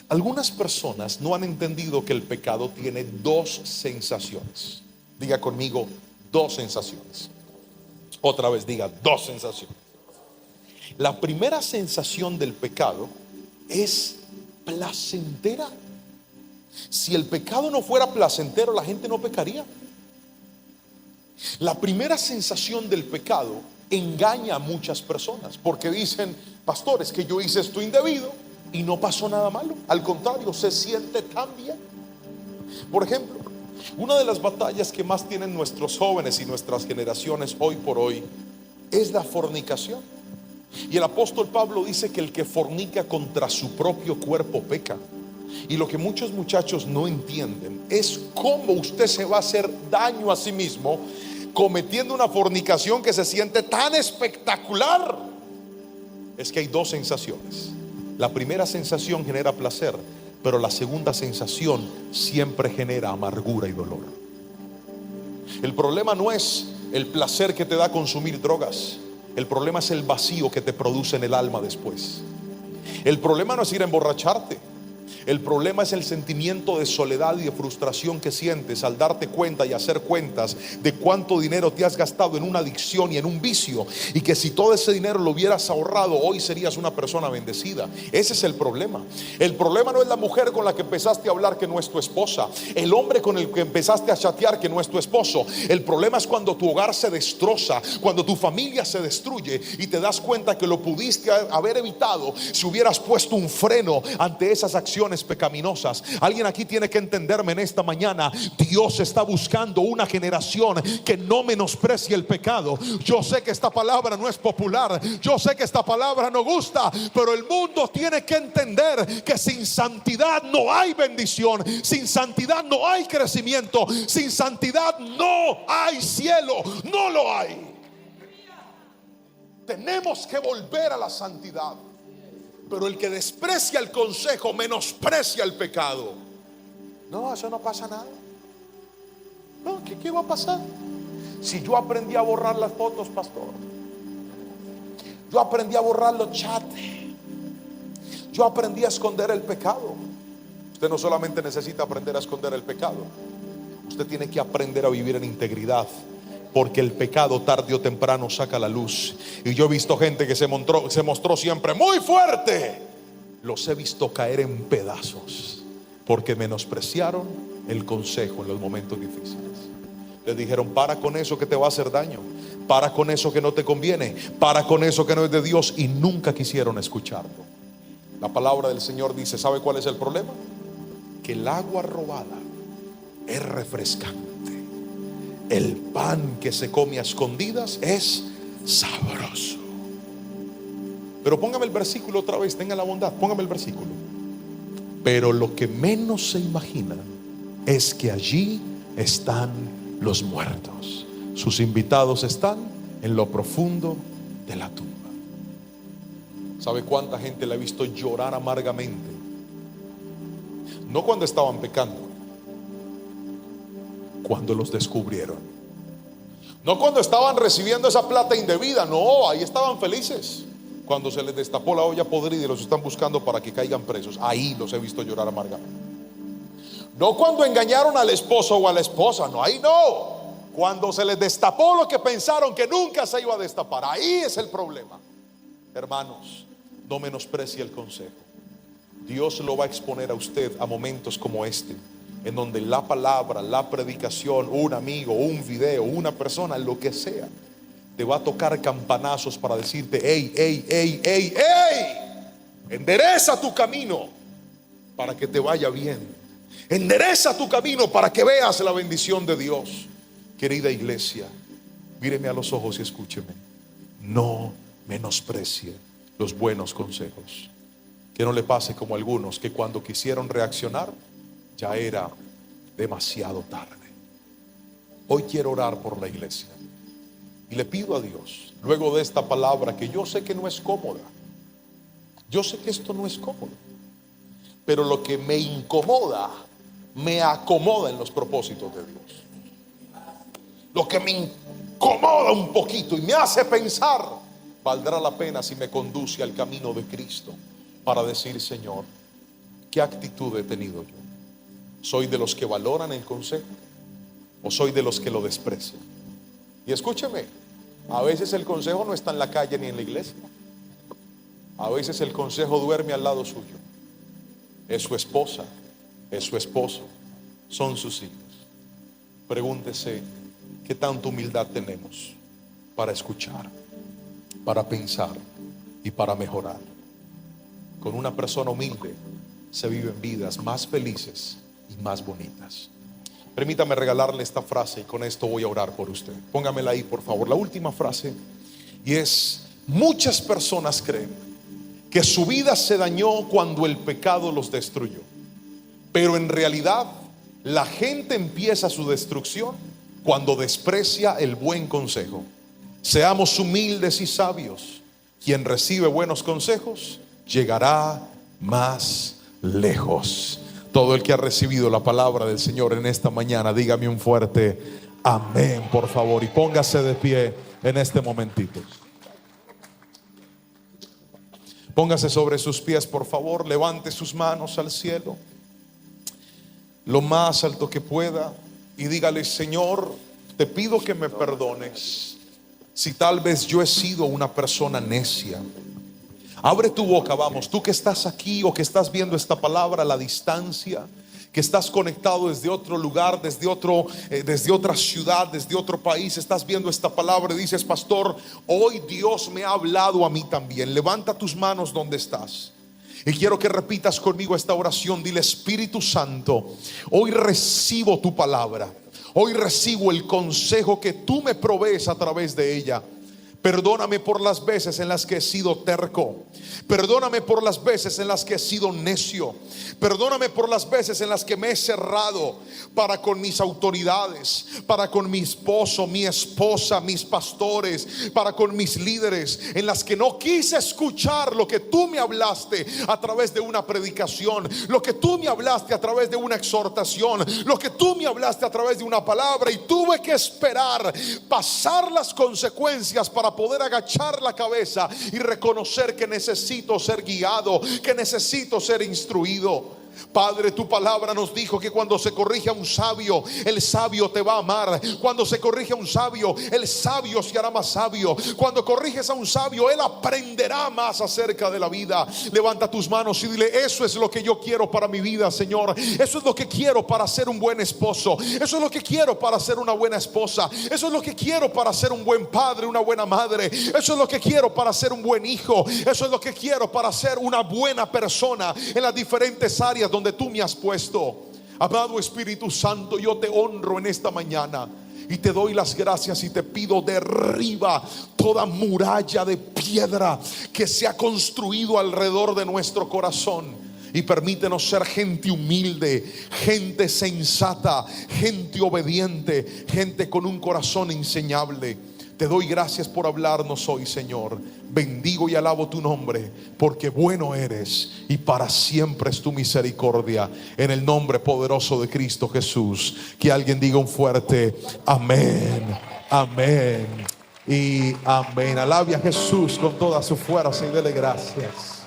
[SPEAKER 1] Algunas personas no han entendido que el pecado tiene dos sensaciones. Diga conmigo, dos sensaciones. Otra vez diga, dos sensaciones. La primera sensación del pecado es placentera. Si el pecado no fuera placentero, la gente no pecaría. La primera sensación del pecado engaña a muchas personas porque dicen: pastor, es que yo hice esto indebido y no pasó nada malo. Al contrario, se siente tan bien. Por ejemplo, una de las batallas que más tienen nuestros jóvenes y nuestras generaciones hoy por hoy es la fornicación. Y el apóstol Pablo dice que el que fornica contra su propio cuerpo peca. Y lo que muchos muchachos no entienden es cómo usted se va a hacer daño a sí mismo cometiendo una fornicación que se siente tan espectacular. Es que hay dos sensaciones. La primera sensación genera placer, pero la segunda sensación siempre genera amargura y dolor. El problema no es el placer que te da consumir drogas. El problema es el vacío que te produce en el alma después. El problema no es ir a emborracharte. El problema es el sentimiento de soledad y de frustración que sientes al darte cuenta y hacer cuentas de cuánto dinero te has gastado en una adicción y en un vicio, y que si todo ese dinero lo hubieras ahorrado, hoy serías una persona bendecida. Ese es el problema. El problema no es la mujer con la que empezaste a hablar que no es tu esposa, el hombre con el que empezaste a chatear que no es tu esposo. El problema es cuando tu hogar se destroza, cuando tu familia se destruye y te das cuenta que lo pudiste haber evitado si hubieras puesto un freno ante esas acciones pecaminosas. Alguien aquí tiene que entenderme en esta mañana. Dios está buscando una generación que no menosprecie el pecado. Yo sé que esta palabra no es popular, yo sé que esta palabra no gusta, pero el mundo tiene que entender que sin santidad no hay bendición, sin santidad no hay crecimiento, sin santidad no hay cielo, no lo hay. Tenemos que volver a la santidad. Pero el que desprecia el consejo menosprecia el pecado. No, eso no pasa nada. No, ¿qué va a pasar? Si yo aprendí a borrar las fotos, pastor, yo aprendí a borrar los chats, yo aprendí a esconder el pecado. Usted no solamente necesita aprender a esconder el pecado, usted tiene que aprender a vivir en integridad. Porque el pecado tarde o temprano saca la luz. Y yo he visto gente que se mostró siempre muy fuerte. Los he visto caer en pedazos porque menospreciaron el consejo en los momentos difíciles. Les dijeron: para con eso que te va a hacer daño, para con eso que no te conviene, para con eso que no es de Dios. Y nunca quisieron escucharlo. La palabra del Señor dice: ¿sabe cuál es el problema? Que el agua robada es refrescante. El pan que se come a escondidas es sabroso. Pero póngame el versículo otra vez, tenga la bondad, póngame el versículo. Pero lo que menos se imaginan es que allí están los muertos. Sus invitados están en lo profundo de la tumba. ¿Sabe cuánta gente le ha visto llorar amargamente No cuando estaban pecando, cuando los descubrieron. No cuando estaban recibiendo esa plata indebida, no, ahí estaban felices. Cuando se les destapó la olla podrida y los están buscando para que caigan presos, ahí los he visto llorar amargamente. No cuando engañaron al esposo o a la esposa, no, ahí no. Cuando se les destapó lo que pensaron que nunca se iba a destapar, ahí es el problema. Hermanos, no menosprecie el consejo. Dios lo va a exponer a usted a momentos como este, en donde la palabra, la predicación, un amigo, un video, una persona, lo que sea, te va a tocar campanazos para decirte: hey, hey, hey, hey, hey, endereza tu camino para que te vaya bien. Endereza tu camino para que veas la bendición de Dios. Querida iglesia, míreme a los ojos y escúcheme. No menosprecie los buenos consejos. Que no le pase como a algunos que cuando quisieron reaccionar ya era demasiado tarde. Hoy quiero orar por la iglesia y le pido a Dios, luego de esta palabra que yo sé que no es cómoda, yo sé que esto no es cómodo, pero lo que me incomoda me acomoda en los propósitos de Dios. Lo que me incomoda un poquito y me hace pensar, valdrá la pena si me conduce al camino de Cristo, para decir: Señor, ¿qué actitud he tenido yo? ¿Soy de los que valoran el consejo o soy de los que lo desprecian? Y escúcheme, a veces el consejo no está en la calle ni en la iglesia. A veces el consejo duerme al lado suyo. Es su esposa, es su esposo, son sus hijos. Pregúntese qué tanta humildad tenemos para escuchar, para pensar y para mejorar. Con una persona humilde se viven vidas más felices y más bonitas. Permítame regalarle esta frase y con esto voy a orar por usted. Póngamela ahí, por favor, la última frase. Y es: muchas personas creen que su vida se dañó cuando el pecado los destruyó, pero en realidad la gente empieza su destrucción cuando desprecia el buen consejo. Seamos humildes y sabios. Quien recibe buenos consejos llegará más lejos. Todo el que ha recibido la palabra del Señor en esta mañana, dígame un fuerte amén, por favor, y póngase de pie en este momentito. Póngase sobre sus pies, por favor. Levante sus manos al cielo, lo más alto que pueda, y dígale: Señor, te pido que me perdones si tal vez yo he sido una persona necia. Abre tu boca, vamos, tú que estás aquí o que estás viendo esta palabra a la distancia, que estás conectado desde otro lugar, desde otra ciudad, desde otro país, estás viendo esta palabra y dices: pastor, hoy Dios me ha hablado a mí también. Levanta tus manos donde estás y quiero que repitas conmigo esta oración. Dile: Espíritu Santo, hoy recibo tu palabra, hoy recibo el consejo que tú me provees a través de ella. Perdóname por las veces en las que he sido terco. Perdóname por las veces en las que he sido necio. Perdóname por las veces en las que me he cerrado para con mis autoridades, para con mi esposo, mi esposa, mis pastores, para con mis líderes, en las que no quise escuchar lo que tú me hablaste a través de una predicación, lo que tú me hablaste a través de una exhortación, lo que tú me hablaste a través de una palabra, y tuve que esperar pasar las consecuencias para poder agachar la cabeza y reconocer que necesito ser guiado, que necesito ser instruido. Padre, tu palabra nos dijo que cuando se corrige a un sabio, el sabio te va a amar. Cuando se corrige a un sabio, el sabio se hará más sabio. Cuando corriges a un sabio, él aprenderá más acerca de la vida. Levanta tus manos y dile: eso es lo que yo quiero para mi vida, Señor. Eso es lo que quiero para ser un buen esposo. Eso es lo que quiero para ser una buena esposa. Eso es lo que quiero para ser un buen padre, una buena madre. Eso es lo que quiero para ser un buen hijo. Eso es lo que quiero para ser una buena persona en las diferentes áreas donde tú me has puesto. Amado Espíritu Santo, yo te honro en esta mañana y te doy las gracias y te pido: derriba toda muralla de piedra que se ha construido alrededor de nuestro corazón y permítenos ser gente humilde, gente sensata, gente obediente, gente con un corazón enseñable. Te doy gracias por hablarnos hoy, Señor. Bendigo y alabo tu nombre, porque bueno eres y para siempre es tu misericordia. En el nombre poderoso de Cristo Jesús. Que alguien diga un fuerte amén, amén y amén. Alabe a Jesús con toda su fuerza y dele gracias.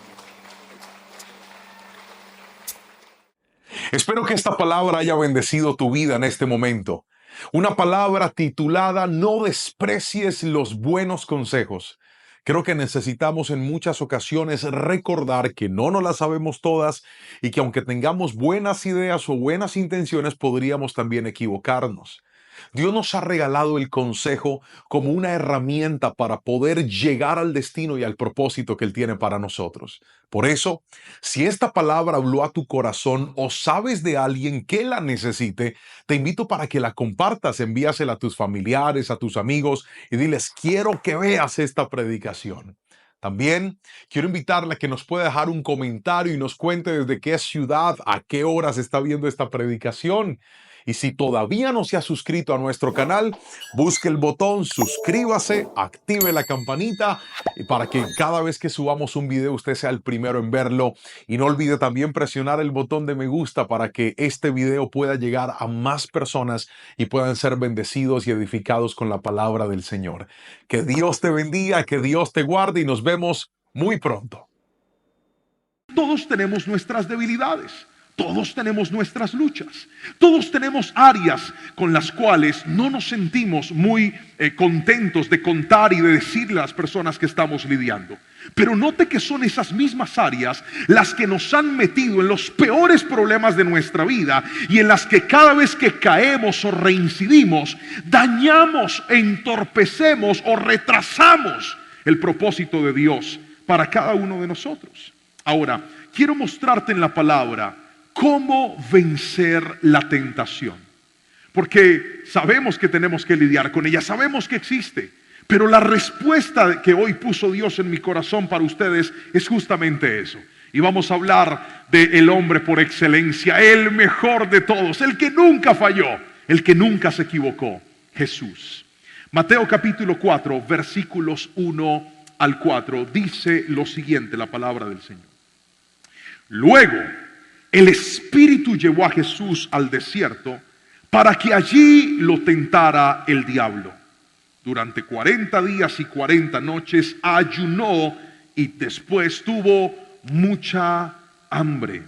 [SPEAKER 1] Espero que esta palabra haya bendecido tu vida en este momento. Una palabra titulada No desprecies los buenos consejos. Creo que necesitamos en muchas ocasiones recordar que no nos las sabemos todas y que aunque tengamos buenas ideas o buenas intenciones, podríamos también equivocarnos. Dios nos ha regalado el consejo como una herramienta para poder llegar al destino y al propósito que Él tiene para nosotros. Por eso, si esta palabra habló a tu corazón o sabes de alguien que la necesite, te invito para que la compartas, envíasela a tus familiares, a tus amigos y diles, quiero que veas esta predicación. También quiero invitarle a que nos pueda dejar un comentario y nos cuente desde qué ciudad, a qué horas está viendo esta predicación. Y si todavía no se ha suscrito a nuestro canal, busque el botón suscríbase, active la campanita y para que cada vez que subamos un video usted sea el primero en verlo. Y no olvide también presionar el botón de me gusta para que este video pueda llegar a más personas y puedan ser bendecidos y edificados con la palabra del Señor. Que Dios te bendiga, que Dios te guarde y nos vemos muy pronto.
[SPEAKER 2] Todos tenemos nuestras debilidades. Todos tenemos nuestras luchas. Todos tenemos áreas con las cuales no nos sentimos muy contentos de contar y de decirle a las personas que estamos lidiando. Pero note que son esas mismas áreas las que nos han metido en los peores problemas de nuestra vida y en las que cada vez que caemos o reincidimos, dañamos, entorpecemos o retrasamos el propósito de Dios para cada uno de nosotros. Ahora, quiero mostrarte en la palabra cómo vencer la tentación. Porque sabemos que tenemos que lidiar con ella, sabemos que existe. Pero la respuesta que hoy puso Dios en mi corazón para ustedes es justamente eso. Y vamos a hablar del hombre por excelencia, el mejor de todos, el que nunca falló, el que nunca se equivocó, Jesús. Mateo capítulo 4, versículos 1 al 4, dice lo siguiente, la palabra del Señor. Luego, el Espíritu llevó a Jesús al desierto para que allí lo tentara el diablo. Durante 40 días y 40 noches ayunó y después tuvo mucha hambre.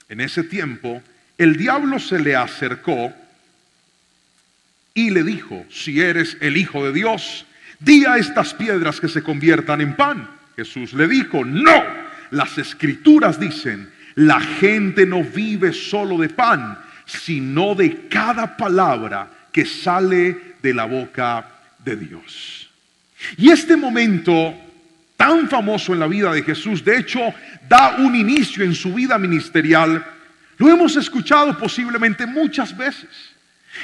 [SPEAKER 2] En ese tiempo, el diablo se le acercó y le dijo, si eres el Hijo de Dios, di a estas piedras que se conviertan en pan. Jesús le dijo, no, las Escrituras dicen, la gente no vive solo de pan, sino de cada palabra que sale de la boca de Dios. Y este momento tan famoso en la vida de Jesús, de hecho, da un inicio en su vida ministerial. Lo hemos escuchado posiblemente muchas veces.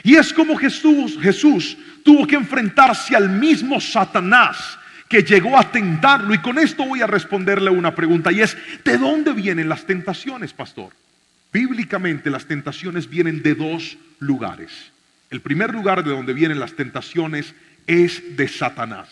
[SPEAKER 2] Y es como Jesús tuvo que enfrentarse al mismo Satanás que llegó a tentarlo. Y con esto voy a responderle una pregunta, y es, ¿de dónde vienen las tentaciones, pastor? Bíblicamente las tentaciones vienen de dos lugares. El primer lugar de donde vienen las tentaciones es de Satanás.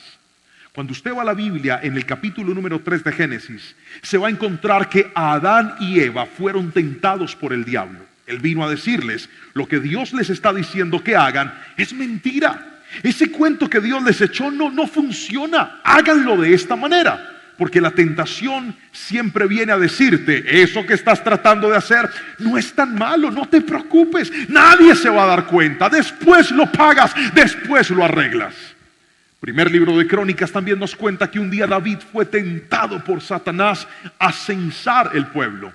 [SPEAKER 2] Cuando usted va a la Biblia, en el capítulo número 3 de Génesis, se va a encontrar que Adán y Eva fueron tentados por el diablo. Él vino a decirles, lo que Dios les está diciendo que hagan es mentira. Ese cuento que Dios les echó no funciona. Háganlo de esta manera. Porque la tentación siempre viene a decirte, eso que estás tratando de hacer no es tan malo, no te preocupes, nadie se va a dar cuenta, después lo pagas, después lo arreglas. Primer libro de Crónicas también nos cuenta que un día David fue tentado por Satanás a censar el pueblo.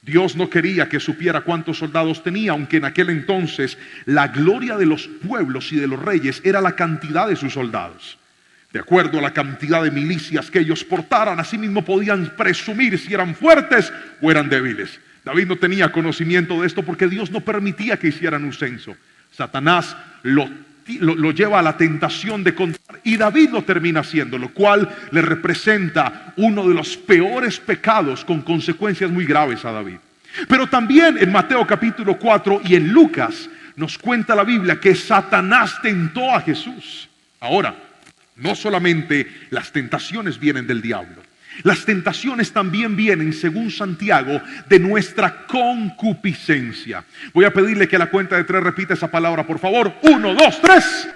[SPEAKER 2] Dios no quería que supiera cuántos soldados tenía, aunque en aquel entonces la gloria de los pueblos y de los reyes era la cantidad de sus soldados. De acuerdo a la cantidad de milicias que ellos portaran, así mismo podían presumir si eran fuertes o eran débiles. David no tenía conocimiento de esto porque Dios no permitía que hicieran un censo. Satanás lo lleva a la tentación de contar y David lo termina haciendo, lo cual le representa uno de los peores pecados con consecuencias muy graves a David. Pero también en Mateo capítulo 4 y en Lucas nos cuenta la Biblia que Satanás tentó a Jesús. Ahora, No solamente las tentaciones vienen del diablo, las tentaciones también vienen, según Santiago, de nuestra concupiscencia. Voy a pedirle que a la cuenta de 3 repita esa palabra, por favor. 1, 2, 3.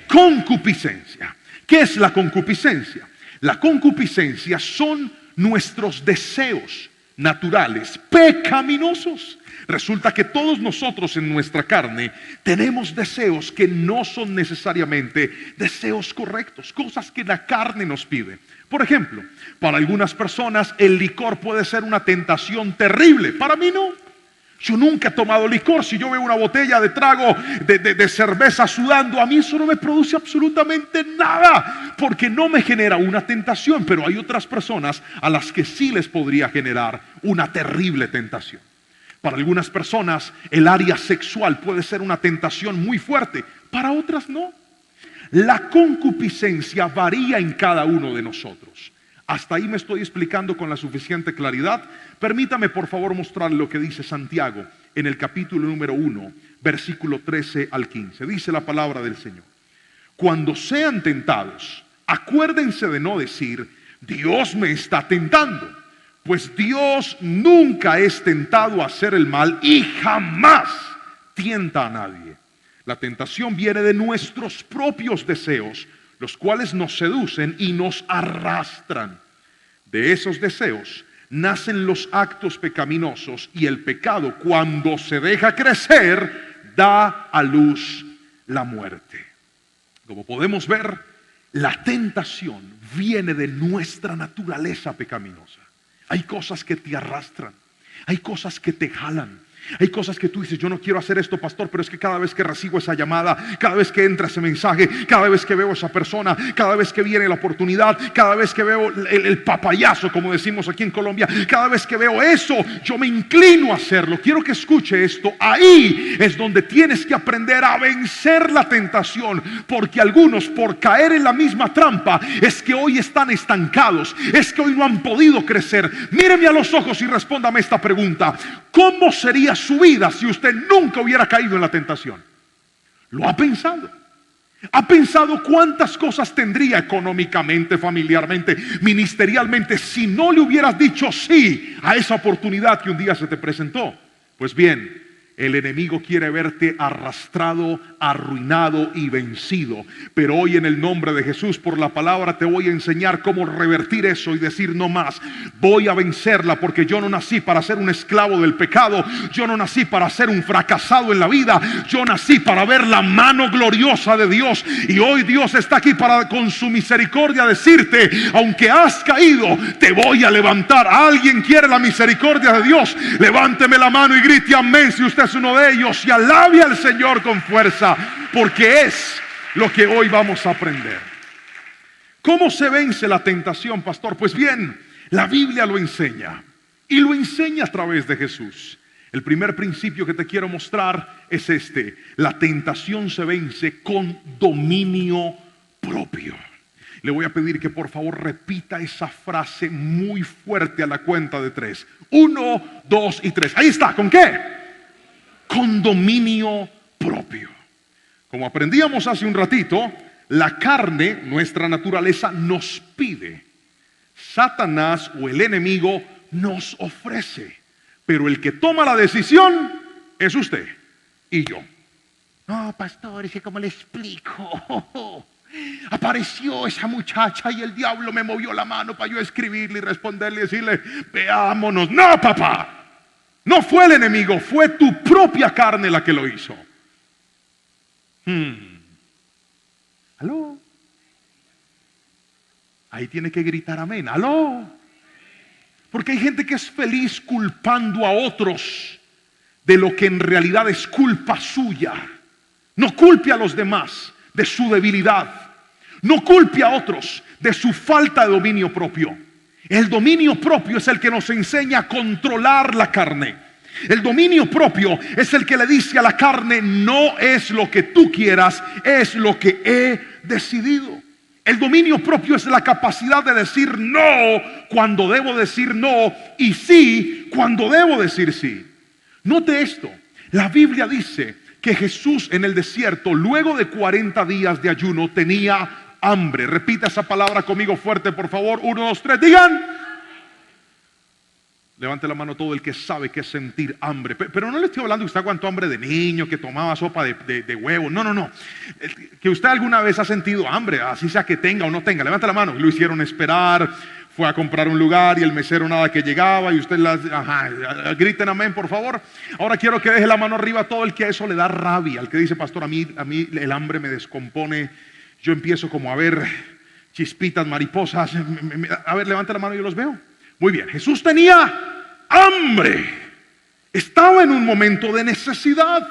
[SPEAKER 2] Concupiscencia. ¿Qué es la concupiscencia? La concupiscencia son nuestros deseos naturales pecaminosos. Resulta que todos nosotros en nuestra carne tenemos deseos que no son necesariamente deseos correctos, cosas que la carne nos pide. Por ejemplo, para algunas personas el licor puede ser una tentación terrible. Para mí no. Yo nunca he tomado licor. Si yo veo una botella de trago de cerveza sudando, a mí eso no me produce absolutamente nada, porque no me genera una tentación. Pero hay otras personas a las que sí les podría generar una terrible tentación. Para algunas personas el área sexual puede ser una tentación muy fuerte, para otras no. La concupiscencia varía en cada uno de nosotros. Hasta ahí me estoy explicando con la suficiente claridad. Permítame por favor mostrarle lo que dice Santiago en el capítulo número 1, versículo 13 al 15. Dice la palabra del Señor: cuando sean tentados, acuérdense de no decir, Dios me está tentando. Pues Dios nunca es tentado a hacer el mal y jamás tienta a nadie. La tentación viene de nuestros propios deseos, los cuales nos seducen y nos arrastran. De esos deseos nacen los actos pecaminosos, y el pecado, cuando se deja crecer, da a luz la muerte. Como podemos ver, la tentación viene de nuestra naturaleza pecaminosa. Hay cosas que te arrastran, hay cosas que te jalan, hay cosas que tú dices, yo no quiero hacer esto, pastor, pero es que cada vez que recibo esa llamada, cada vez que entra ese mensaje, cada vez que veo a esa persona, cada vez que viene la oportunidad, cada vez que veo el papayazo, como decimos aquí en Colombia, cada vez que veo eso, yo me inclino a hacerlo. Quiero que escuche esto. Ahí es donde tienes que aprender a vencer la tentación, porque algunos, por caer en la misma trampa, es que hoy están estancados, es que hoy no han podido crecer. Míreme a los ojos y respóndame esta pregunta: ¿cómo sería su vida si usted nunca hubiera caído en la tentación? ¿Lo ha pensado? ¿Ha pensado cuántas cosas tendría económicamente, familiarmente, ministerialmente, si no le hubieras dicho sí a esa oportunidad que un día se te presentó? Pues bien, el enemigo quiere verte arrastrado, arruinado y vencido. Pero hoy, en el nombre de Jesús, por la palabra, te voy a enseñar cómo revertir eso y decir: no más, voy a vencerla, porque yo no nací para ser un esclavo del pecado. Yo no nací para ser un fracasado en la vida. Yo nací para ver la mano gloriosa de Dios. Y hoy Dios está aquí para, con su misericordia, decirte: aunque has caído, te voy a levantar. ¿Alguien quiere la misericordia de Dios? Levánteme la mano y grite amén si usted es uno de ellos, y alabe al Señor con fuerza, porque es lo que hoy vamos a aprender. ¿Cómo se vence la tentación, pastor? Pues bien, la Biblia lo enseña, y lo enseña a través de Jesús. El primer principio que te quiero mostrar es este: la tentación se vence con dominio propio. Le voy a pedir que por favor repita esa frase muy fuerte a la cuenta de 3. 1, 2 y 3. Ahí está. ¿Con qué? Con dominio propio. Como aprendíamos hace un ratito, la carne, nuestra naturaleza, nos pide. Satanás, o el enemigo, nos ofrece. Pero el que toma la decisión es usted y yo. No, pastor, es que ¿cómo le explico? Apareció esa muchacha y el diablo me movió la mano para yo escribirle y responderle y decirle: veámonos. No, papá. No fue el enemigo, fue tu propia carne la que lo hizo. ¿Aló? Ahí tiene que gritar amén. ¿Aló? Porque hay gente que es feliz culpando a otros de lo que en realidad es culpa suya. No culpe a los demás de su debilidad. No culpe a otros de su falta de dominio propio. El dominio propio es el que nos enseña a controlar la carne. El dominio propio es el que le dice a la carne: no es lo que tú quieras, es lo que he decidido. El dominio propio es la capacidad de decir no cuando debo decir no, y sí cuando debo decir sí. Note esto: la Biblia dice que Jesús en el desierto, luego de 40 días de ayuno, tenía hambre. Repita esa palabra conmigo fuerte, por favor. 1, 2, 3, digan. Levante la mano todo el que sabe qué es sentir hambre. Pero no le estoy hablando que usted aguantó hambre de niño, que tomaba sopa de huevo. No. Que usted alguna vez ha sentido hambre, así sea que tenga o no tenga. Levante la mano. Lo hicieron esperar, fue a comprar un lugar y el mesero nada que llegaba y usted griten amén, por favor. Ahora quiero que deje la mano arriba todo el que a eso le da rabia. El que dice, pastor, a mí el hambre me descompone. Yo empiezo como a ver chispitas, mariposas. A ver, levante la mano y yo los veo. Muy bien, Jesús tenía hambre, estaba en un momento de necesidad.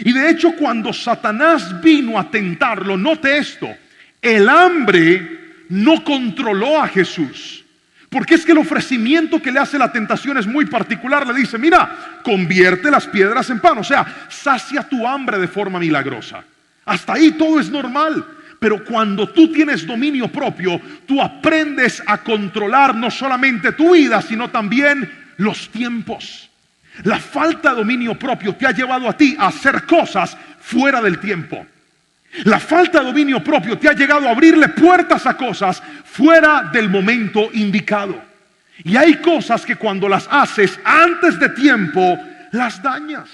[SPEAKER 2] Y de hecho, cuando Satanás vino a tentarlo, note esto, el hambre no controló a Jesús. Porque es que el ofrecimiento que le hace la tentación es muy particular. Le dice, mira, convierte las piedras en pan. O sea, sacia tu hambre de forma milagrosa. Hasta ahí todo es normal. Pero cuando tú tienes dominio propio, tú aprendes a controlar no solamente tu vida, sino también los tiempos. La falta de dominio propio te ha llevado a ti a hacer cosas fuera del tiempo. La falta de dominio propio te ha llegado a abrirle puertas a cosas fuera del momento indicado. Y hay cosas que cuando las haces antes de tiempo, las dañas.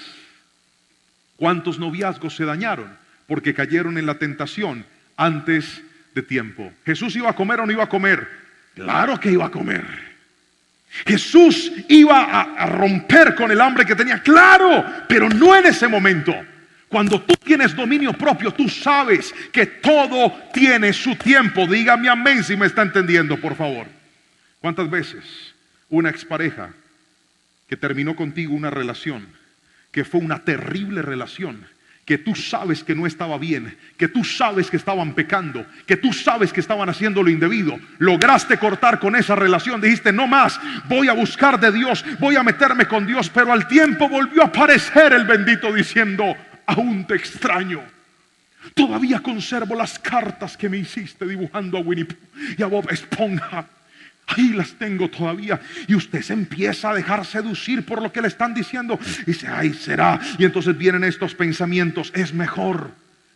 [SPEAKER 2] ¿Cuántos noviazgos se dañaron? Porque cayeron en la tentación antes de tiempo. ¿Jesús iba a comer o no iba a comer? Claro que iba a comer. Jesús iba a romper con el hambre que tenía, claro, pero no en ese momento. Cuando tú tienes dominio propio, tú sabes que todo tiene su tiempo. Dígame amén si me está entendiendo, por favor. ¿Cuántas veces una expareja que terminó contigo una relación, que fue una terrible relación, que tú sabes que no estaba bien, que tú sabes que estaban pecando, que tú sabes que estaban haciendo lo indebido, lograste cortar con esa relación, dijiste no más, voy a buscar de Dios, voy a meterme con Dios, pero al tiempo volvió a aparecer el bendito diciendo, aún te extraño, todavía conservo las cartas que me hiciste dibujando a Winnie Pooh y a Bob Esponja. Ahí las tengo todavía. Y usted se empieza a dejar seducir por lo que le están diciendo. Y dice, ay, será. Y entonces vienen estos pensamientos. Es mejor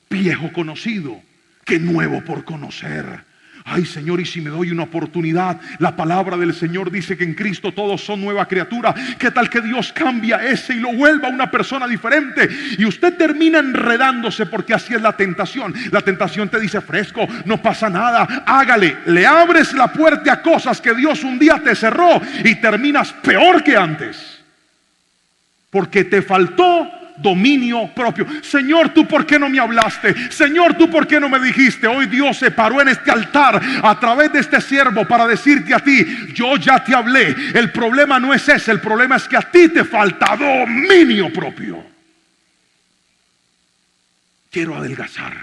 [SPEAKER 2] viejo conocido que nuevo por conocer. Ay, Señor, y si me doy una oportunidad. La palabra del Señor dice que en Cristo todos son nueva criatura. ¿Qué tal que Dios cambia ese y lo vuelva una persona diferente? Y usted termina enredándose porque así es la tentación. La tentación te dice, fresco, no pasa nada, hágale. Le abres la puerta a cosas que Dios un día te cerró y terminas peor que antes. Porque te faltó dominio propio. Señor, ¿tú por qué no me hablaste? Señor, ¿tú por qué no me dijiste? Hoy Dios se paró en este altar a través de este siervo para decirte a ti, yo ya te hablé. El problema no es ese, el problema es que a ti te falta dominio propio. Quiero adelgazar.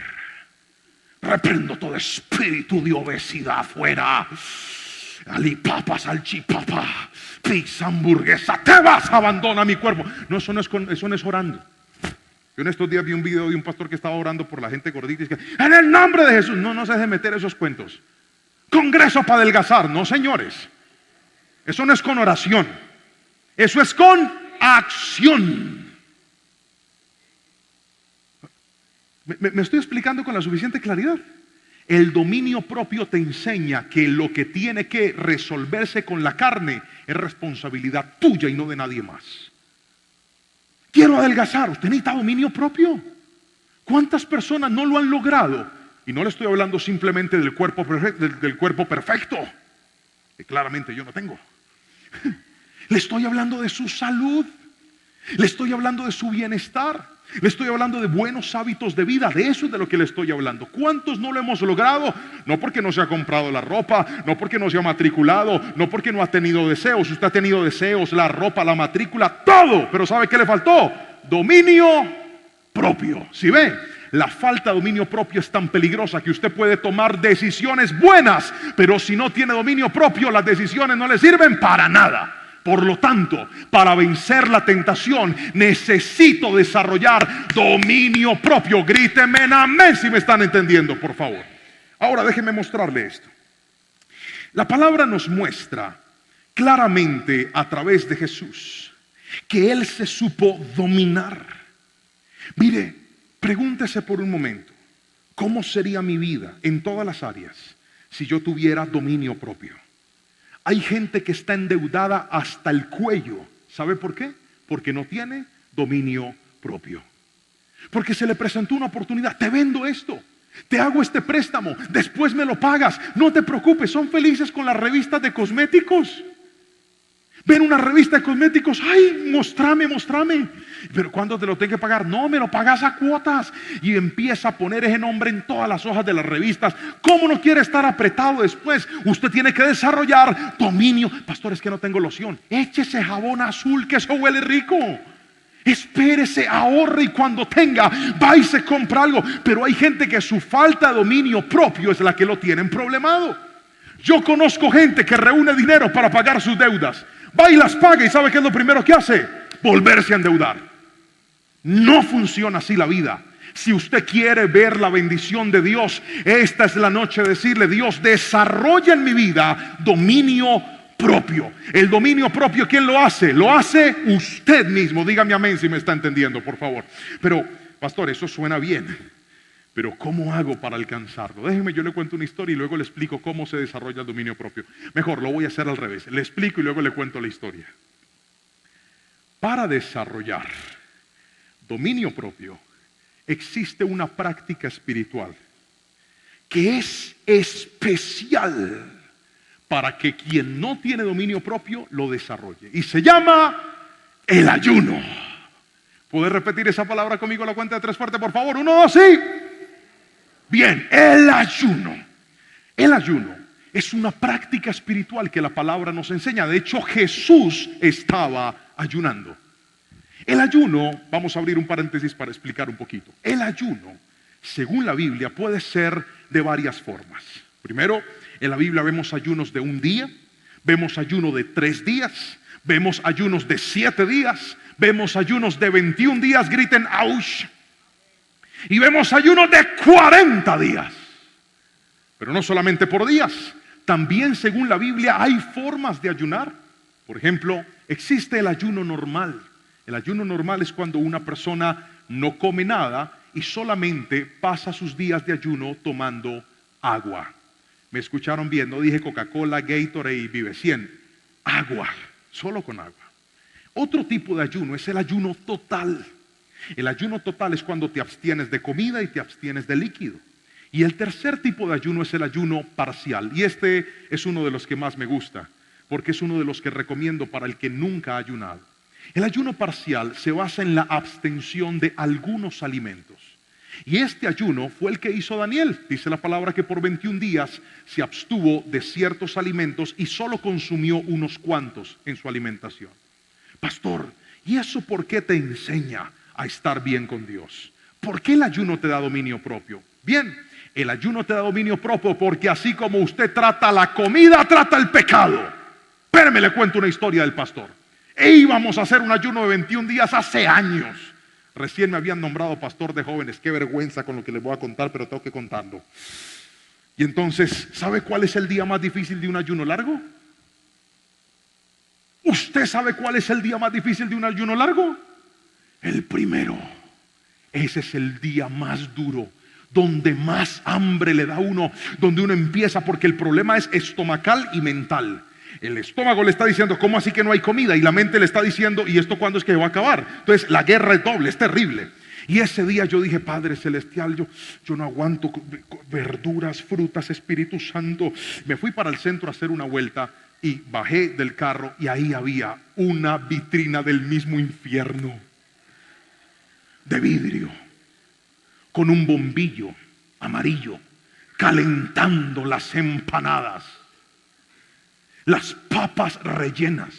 [SPEAKER 2] Reprendo todo espíritu de obesidad fuera. Alipapa, salchipapa, pizza, hamburguesa, te vas, abandona mi cuerpo. No, eso no es orando. Yo en estos días vi un video de un pastor que estaba orando por la gente gordita y dice, en el nombre de Jesús. No se deje meter esos cuentos. Congreso para adelgazar. No, señores, eso no es con oración, eso es con acción. ¿Me estoy explicando con la suficiente claridad? El dominio propio te enseña que lo que tiene que resolverse con la carne es responsabilidad tuya y no de nadie más. Quiero adelgazar. Usted necesita dominio propio. ¿Cuántas personas no lo han logrado? Y no le estoy hablando simplemente del cuerpo perfecto, que claramente yo no tengo. Le estoy hablando de su salud. Le estoy hablando de su bienestar. Le estoy hablando de buenos hábitos de vida. De eso es de lo que le estoy hablando. ¿Cuántos no lo hemos logrado? No porque no se ha comprado la ropa, no porque no se ha matriculado, no porque no ha tenido deseos. Usted ha tenido deseos, la ropa, la matrícula, todo. Pero ¿sabe qué le faltó? Dominio propio. ¿Sí ve? La falta de dominio propio es tan peligrosa que usted puede tomar decisiones buenas, pero si no tiene dominio propio, las decisiones no le sirven para nada. Por lo tanto, para vencer la tentación, necesito desarrollar dominio propio. Gríteme en amén si me están entendiendo, por favor. Ahora déjenme mostrarle esto. La palabra nos muestra claramente a través de Jesús que Él se supo dominar. Mire, pregúntese por un momento, ¿Cómo sería mi vida en todas las áreas si yo tuviera dominio propio? Hay gente que está endeudada hasta el cuello. ¿Sabe por qué? Porque no tiene dominio propio. Porque se le presentó una oportunidad. Te vendo esto, te hago este préstamo, después me lo pagas. No te preocupes, son felices con las revistas de cosméticos. Ven una revista de cosméticos, ay, mostrame. Pero ¿cuándo te lo tengo que pagar? No, me lo pagas a cuotas. Y empieza a poner ese nombre en todas las hojas de las revistas. ¿Cómo no quiere estar apretado después? Usted tiene que desarrollar dominio. Pastor, es que no tengo loción. Échese jabón azul, que eso huele rico. Espérese, ahorre, y cuando tenga, va y se compra algo. Pero hay gente que su falta de dominio propio es la que lo tienen problemado. Yo conozco gente que reúne dinero para pagar sus deudas, va y las paga, y ¿sabe qué es lo primero que hace? Volverse a endeudar. No funciona así la vida. Si usted quiere ver la bendición de Dios, esta es la noche de decirle: Dios, desarrolla en mi vida dominio propio. El dominio propio, ¿quién lo hace? Lo hace usted mismo. Dígame amén si me está entendiendo, por favor. Pero, pastor, eso suena bien, pero ¿cómo hago para alcanzarlo? Déjeme, yo le cuento una historia y luego le explico cómo se desarrolla el dominio propio. Mejor, lo voy a hacer al revés. Le explico y luego le cuento la historia. Para desarrollar dominio propio, existe una práctica espiritual que es especial para que quien no tiene dominio propio lo desarrolle. Y se llama el ayuno. ¿Puede repetir esa palabra conmigo a la cuenta de 3 fuerte, por favor? 1, 2, sí. Bien, el ayuno. El ayuno es una práctica espiritual que la palabra nos enseña. De hecho, Jesús estaba ayunando. El ayuno, vamos a abrir un paréntesis para explicar un poquito. El ayuno, según la Biblia, puede ser de varias formas. Primero, en la Biblia vemos ayunos de un día, vemos ayuno de 3 días, vemos ayunos de 7 días, vemos ayunos de 21 días, griten ¡aush! Y vemos ayunos de 40 días. Pero no solamente por días, también según la Biblia hay formas de ayunar. Por ejemplo, existe el ayuno normal. El ayuno normal es cuando una persona no come nada y solamente pasa sus días de ayuno tomando agua. ¿Me escucharon bien? No dije Coca-Cola, Gatorade y Vive 100. Agua, solo con agua. Otro tipo de ayuno es el ayuno total. El ayuno total es cuando te abstienes de comida y te abstienes de líquido. Y el tercer tipo de ayuno es el ayuno parcial. Y este es uno de los que más me gusta, porque es uno de los que recomiendo para el que nunca ha ayunado. El ayuno parcial se basa en la abstención de algunos alimentos. Y este ayuno fue el que hizo Daniel. Dice la palabra que por 21 días se abstuvo de ciertos alimentos y solo consumió unos cuantos en su alimentación. Pastor, ¿y eso por qué te enseña a estar bien con Dios? ¿Por qué el ayuno te da dominio propio? Bien, el ayuno te da dominio propio porque así como usted trata la comida, trata el pecado. Espérame, le cuento una historia del pastor. Íbamos a hacer un ayuno de 21 días hace años. Recién me habían nombrado pastor de jóvenes. Qué vergüenza con lo que les voy a contar, pero tengo que contarlo. Y entonces, ¿sabe cuál es el día más difícil de un ayuno largo? ¿Usted sabe cuál es el día más difícil de un ayuno largo? El primero. Ese es el día más duro, donde más hambre le da a uno, donde uno empieza, porque el problema es estomacal y mental. El estómago le está diciendo, ¿cómo así que no hay comida? Y la mente le está diciendo, ¿y esto cuándo es que va a acabar? Entonces la guerra es doble, es terrible. Y ese día yo dije, Padre Celestial, yo no aguanto verduras, frutas, Espíritu Santo. Me fui para el centro a hacer una vuelta y bajé del carro y ahí había una vitrina del mismo infierno, de vidrio, con un bombillo amarillo, calentando las empanadas, las papas rellenas,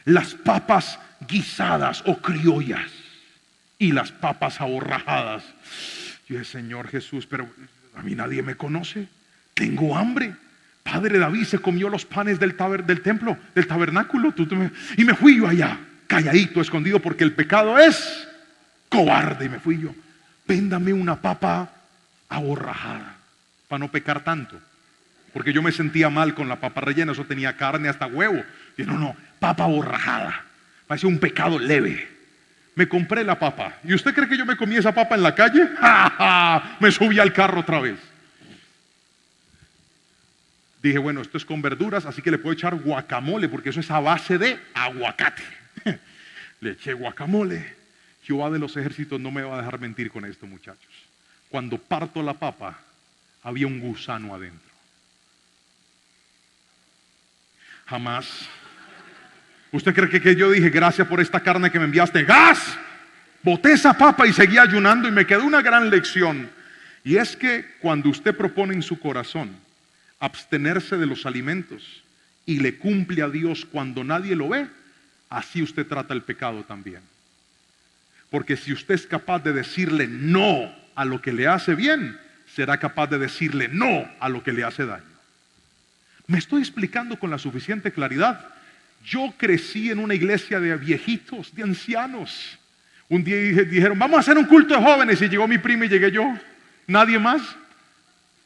[SPEAKER 2] las papas guisadas o criollas y las papas aborrajadas. Yo dije, Señor Jesús, pero a mí nadie me conoce, tengo hambre. Padre David se comió los panes del templo, del tabernáculo, y me fui yo allá, calladito, escondido, porque el pecado es cobarde. Y me fui yo, véndame una papa aborrajada, para no pecar tanto. Porque yo me sentía mal con la papa rellena, eso tenía carne hasta huevo. Y no, papa aborrajada, parecía un pecado leve. me compré la papa. ¿Y usted cree que yo me comí esa papa en la calle? ¡Ja, ja! Me subí al carro otra vez. Dije, bueno, esto es con verduras, así que le puedo echar guacamole, porque eso es a base de aguacate. Le eché guacamole. Jehová de los ejércitos no me va a dejar mentir con esto, muchachos. Cuando parto la papa, había un gusano adentro. Jamás. ¿Usted cree que yo dije, gracias por esta carne que me enviaste? ¡Gas! Boté esa papa y seguí ayunando y me quedó una gran lección. Y es que cuando usted propone en su corazón abstenerse de los alimentos y le cumple a Dios cuando nadie lo ve, así usted trata el pecado también. Porque si usted es capaz de decirle no a lo que le hace bien, será capaz de decirle no a lo que le hace daño. ¿Me estoy explicando con la suficiente claridad? Yo crecí en una iglesia de viejitos, de ancianos. Un día dijeron, vamos a hacer un culto de jóvenes, y llegó mi prima y llegué yo. Nadie más.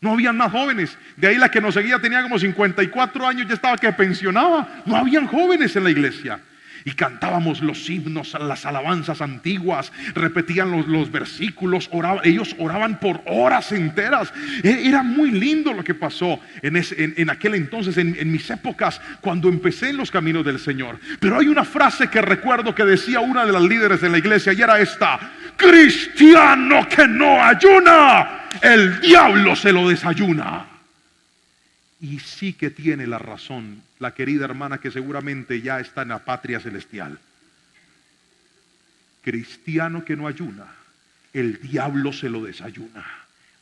[SPEAKER 2] No habían más jóvenes. De ahí la que nos seguía tenía como 54 años, ya estaba que pensionaba. No habían jóvenes en la iglesia. Y cantábamos los himnos, las alabanzas antiguas, repetían los versículos, ellos oraban por horas enteras. Era muy lindo lo que pasó en aquel entonces, en mis épocas, cuando empecé en los caminos del Señor. Pero hay una frase que recuerdo que decía una de las líderes de la iglesia, y era esta: cristiano que no ayuna, el diablo se lo desayuna. Y sí que tiene la razón la querida hermana que seguramente ya está en la patria celestial. Cristiano que no ayuna, el diablo se lo desayuna.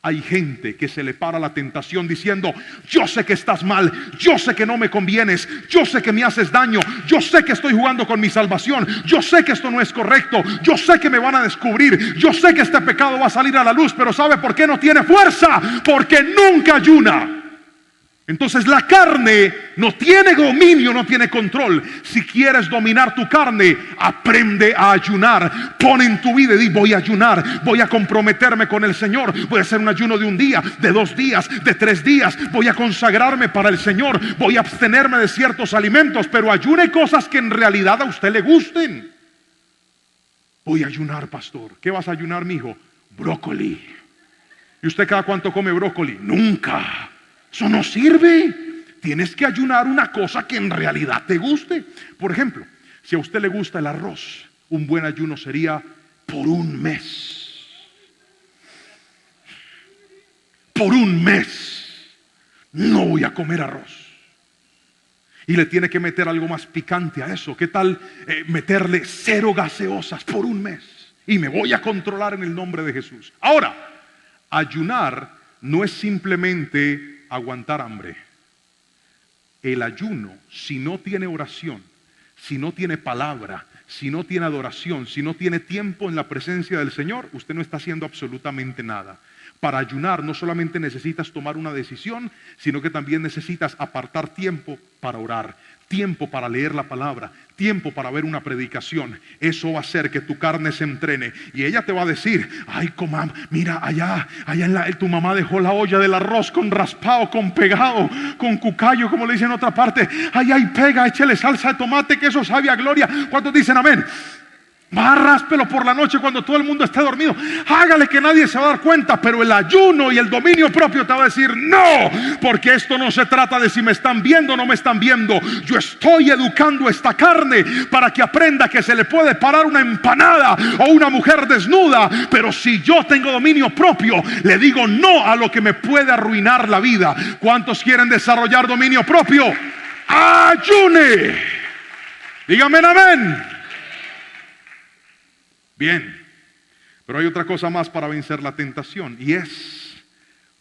[SPEAKER 2] Hay gente que se le para la tentación diciendo, yo sé que estás mal, yo sé que no me convienes, yo sé que me haces daño, yo sé que estoy jugando con mi salvación, yo sé que esto no es correcto, yo sé que me van a descubrir, yo sé que este pecado va a salir a la luz, pero ¿sabe por qué no tiene fuerza? Porque nunca ayuna. Entonces la carne no tiene dominio, no tiene control. Si quieres dominar tu carne, aprende a ayunar. Pon en tu vida y di, voy a ayunar, voy a comprometerme con el Señor, voy a hacer un ayuno de 1 día, de 2 días, de 3 días. Voy a consagrarme para el Señor, voy a abstenerme de ciertos alimentos, pero ayune cosas que en realidad a usted le gusten. Voy a ayunar, pastor. ¿Qué vas a ayunar, mijo? Brócoli. ¿Y usted cada cuánto come brócoli? Nunca. Eso no sirve. Tienes que ayunar una cosa que en realidad te guste. Por ejemplo, si a usted le gusta el arroz, un buen ayuno sería por 1 mes. Por 1 mes no voy a comer arroz. Y le tiene que meter algo más picante a eso. ¿Qué tal meterle 0 gaseosas por 1 mes? Y me voy a controlar en el nombre de Jesús. Ahora, ayunar no es simplemente aguantar hambre. El ayuno, si no tiene oración, si no tiene palabra, si no tiene adoración, si no tiene tiempo en la presencia del Señor, usted no está haciendo absolutamente nada. Para ayunar no solamente necesitas tomar una decisión, sino que también necesitas apartar tiempo para orar, tiempo para leer la palabra, tiempo para ver una predicación. Eso va a hacer que tu carne se entrene. Y ella te va a decir, ay, comam, mira, allá tu mamá dejó la olla del arroz con raspado, con pegado, con cucayo, como le dicen en otra parte. Ay, pega, échale salsa de tomate, que eso sabe a gloria. ¿Cuántos dicen amén? Va, ráspelo por la noche cuando todo el mundo esté dormido. Hágale que nadie se va a dar cuenta. Pero el ayuno y el dominio propio te va a decir no, porque esto no se trata de si me están viendo o no me están viendo. Yo estoy educando esta carne para que aprenda que se le puede parar una empanada o una mujer desnuda. Pero si yo tengo dominio propio, le digo no a lo que me puede arruinar la vida. ¿Cuántos quieren desarrollar dominio propio? Ayune. Dígame amén. Bien, pero hay otra cosa más para vencer la tentación, y es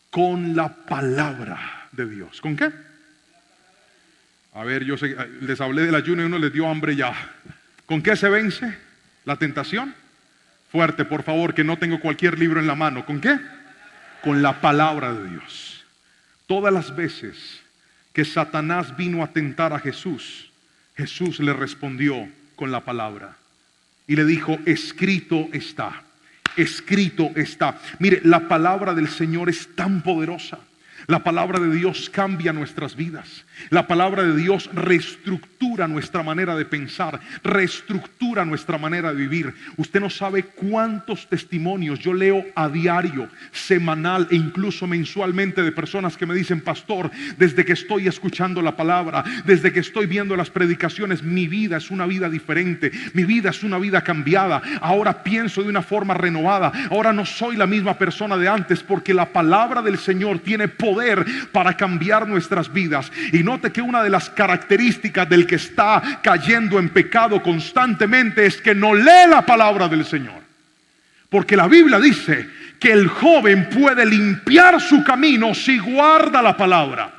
[SPEAKER 2] con la palabra de Dios. ¿Con qué? A ver, yo sé, les hablé del ayuno y uno les dio hambre ya. ¿Con qué se vence la tentación? Fuerte, por favor, que no tengo cualquier libro en la mano. ¿Con qué? Con la palabra de Dios. Todas las veces que Satanás vino a tentar a Jesús, Jesús le respondió con la palabra. Y le dijo, escrito está, escrito está. Mire, la palabra del Señor es tan poderosa. La palabra de Dios cambia nuestras vidas. La palabra de Dios reestructura nuestra manera de pensar, reestructura nuestra manera de vivir. Usted no sabe cuántos testimonios yo leo a diario, semanal e incluso mensualmente de personas que me dicen: pastor, desde que estoy escuchando la palabra, desde que estoy viendo las predicaciones, mi vida es una vida diferente, mi vida es una vida cambiada. Ahora pienso de una forma renovada, ahora no soy la misma persona de antes, porque la palabra del Señor tiene poder para cambiar nuestras vidas. Y note que una de las características del que está cayendo en pecado constantemente es que no lee la palabra del Señor. Porque la Biblia dice que el joven puede limpiar su camino si guarda la palabra.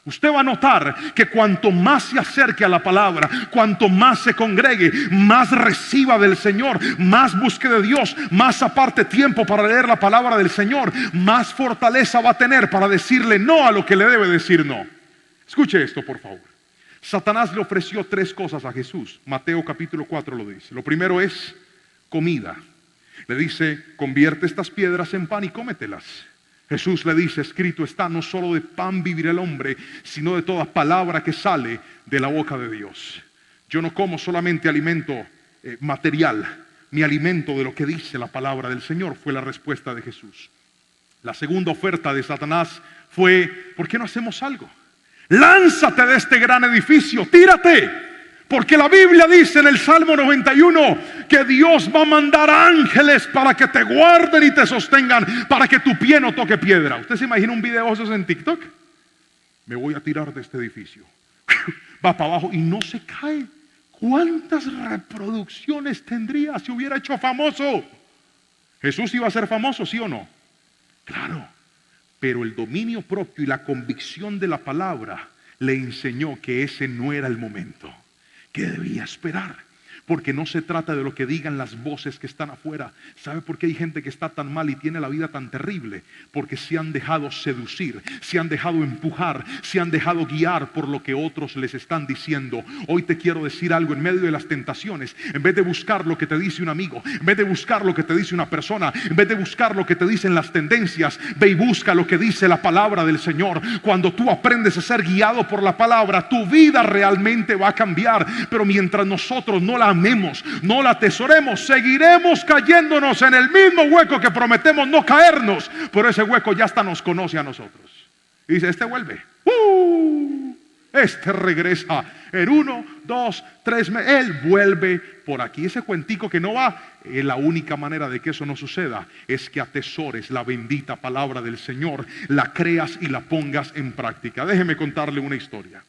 [SPEAKER 2] Usted va a notar que cuanto más se acerque a la palabra, cuanto más se congregue, más reciba del Señor, más busque de Dios, más aparte tiempo para leer la palabra del Señor, más fortaleza va a tener para decirle no a lo que le debe decir no. Escuche esto, por favor. Satanás le ofreció 3 cosas a Jesús. Mateo capítulo 4 lo dice. Lo primero es comida. Le dice: convierte estas piedras en pan y cómetelas. Jesús le dice: escrito está, no solo de pan vivirá el hombre, sino de toda palabra que sale de la boca de Dios. Yo no como solamente alimento material, mi alimento de lo que dice la palabra del Señor, fue la respuesta de Jesús. La segunda oferta de Satanás fue: ¿por qué no hacemos algo? Lánzate de este gran edificio, tírate, porque la Biblia dice en el Salmo 91 que Dios va a mandar ángeles para que te guarden y te sostengan, para que tu pie no toque piedra. ¿Usted se imagina un video de esos en TikTok? Me voy a tirar de este edificio. Va para abajo y no se cae. ¿Cuántas reproducciones tendría si hubiera hecho famoso? ¿Jesús iba a ser famoso, sí o no? Claro. Pero el dominio propio y la convicción de la palabra le enseñó que ese no era el momento, que debía esperar. Porque no se trata de lo que digan las voces que están afuera. ¿Sabe por qué hay gente que está tan mal y tiene la vida tan terrible? Porque se han dejado seducir, se han dejado empujar, se han dejado guiar por lo que otros les están diciendo. Hoy te quiero decir algo: en medio de las tentaciones, en vez de buscar lo que te dice un amigo, en vez de buscar lo que te dice una persona, en vez de buscar lo que te dicen las tendencias, ve y busca lo que dice la palabra del Señor. Cuando tú aprendes a ser guiado por la palabra, tu vida realmente va a cambiar. Pero mientras nosotros no la amemos, no la atesoremos, seguiremos cayéndonos en el mismo hueco que prometemos no caernos. Pero ese hueco ya hasta nos conoce a nosotros. Y dice: este vuelve, este regresa en 1, 2, 3 meses, él vuelve por aquí. Ese cuentico que no va, la única manera de que eso no suceda es que atesores la bendita palabra del Señor, la creas y la pongas en práctica. Déjeme contarle una historia.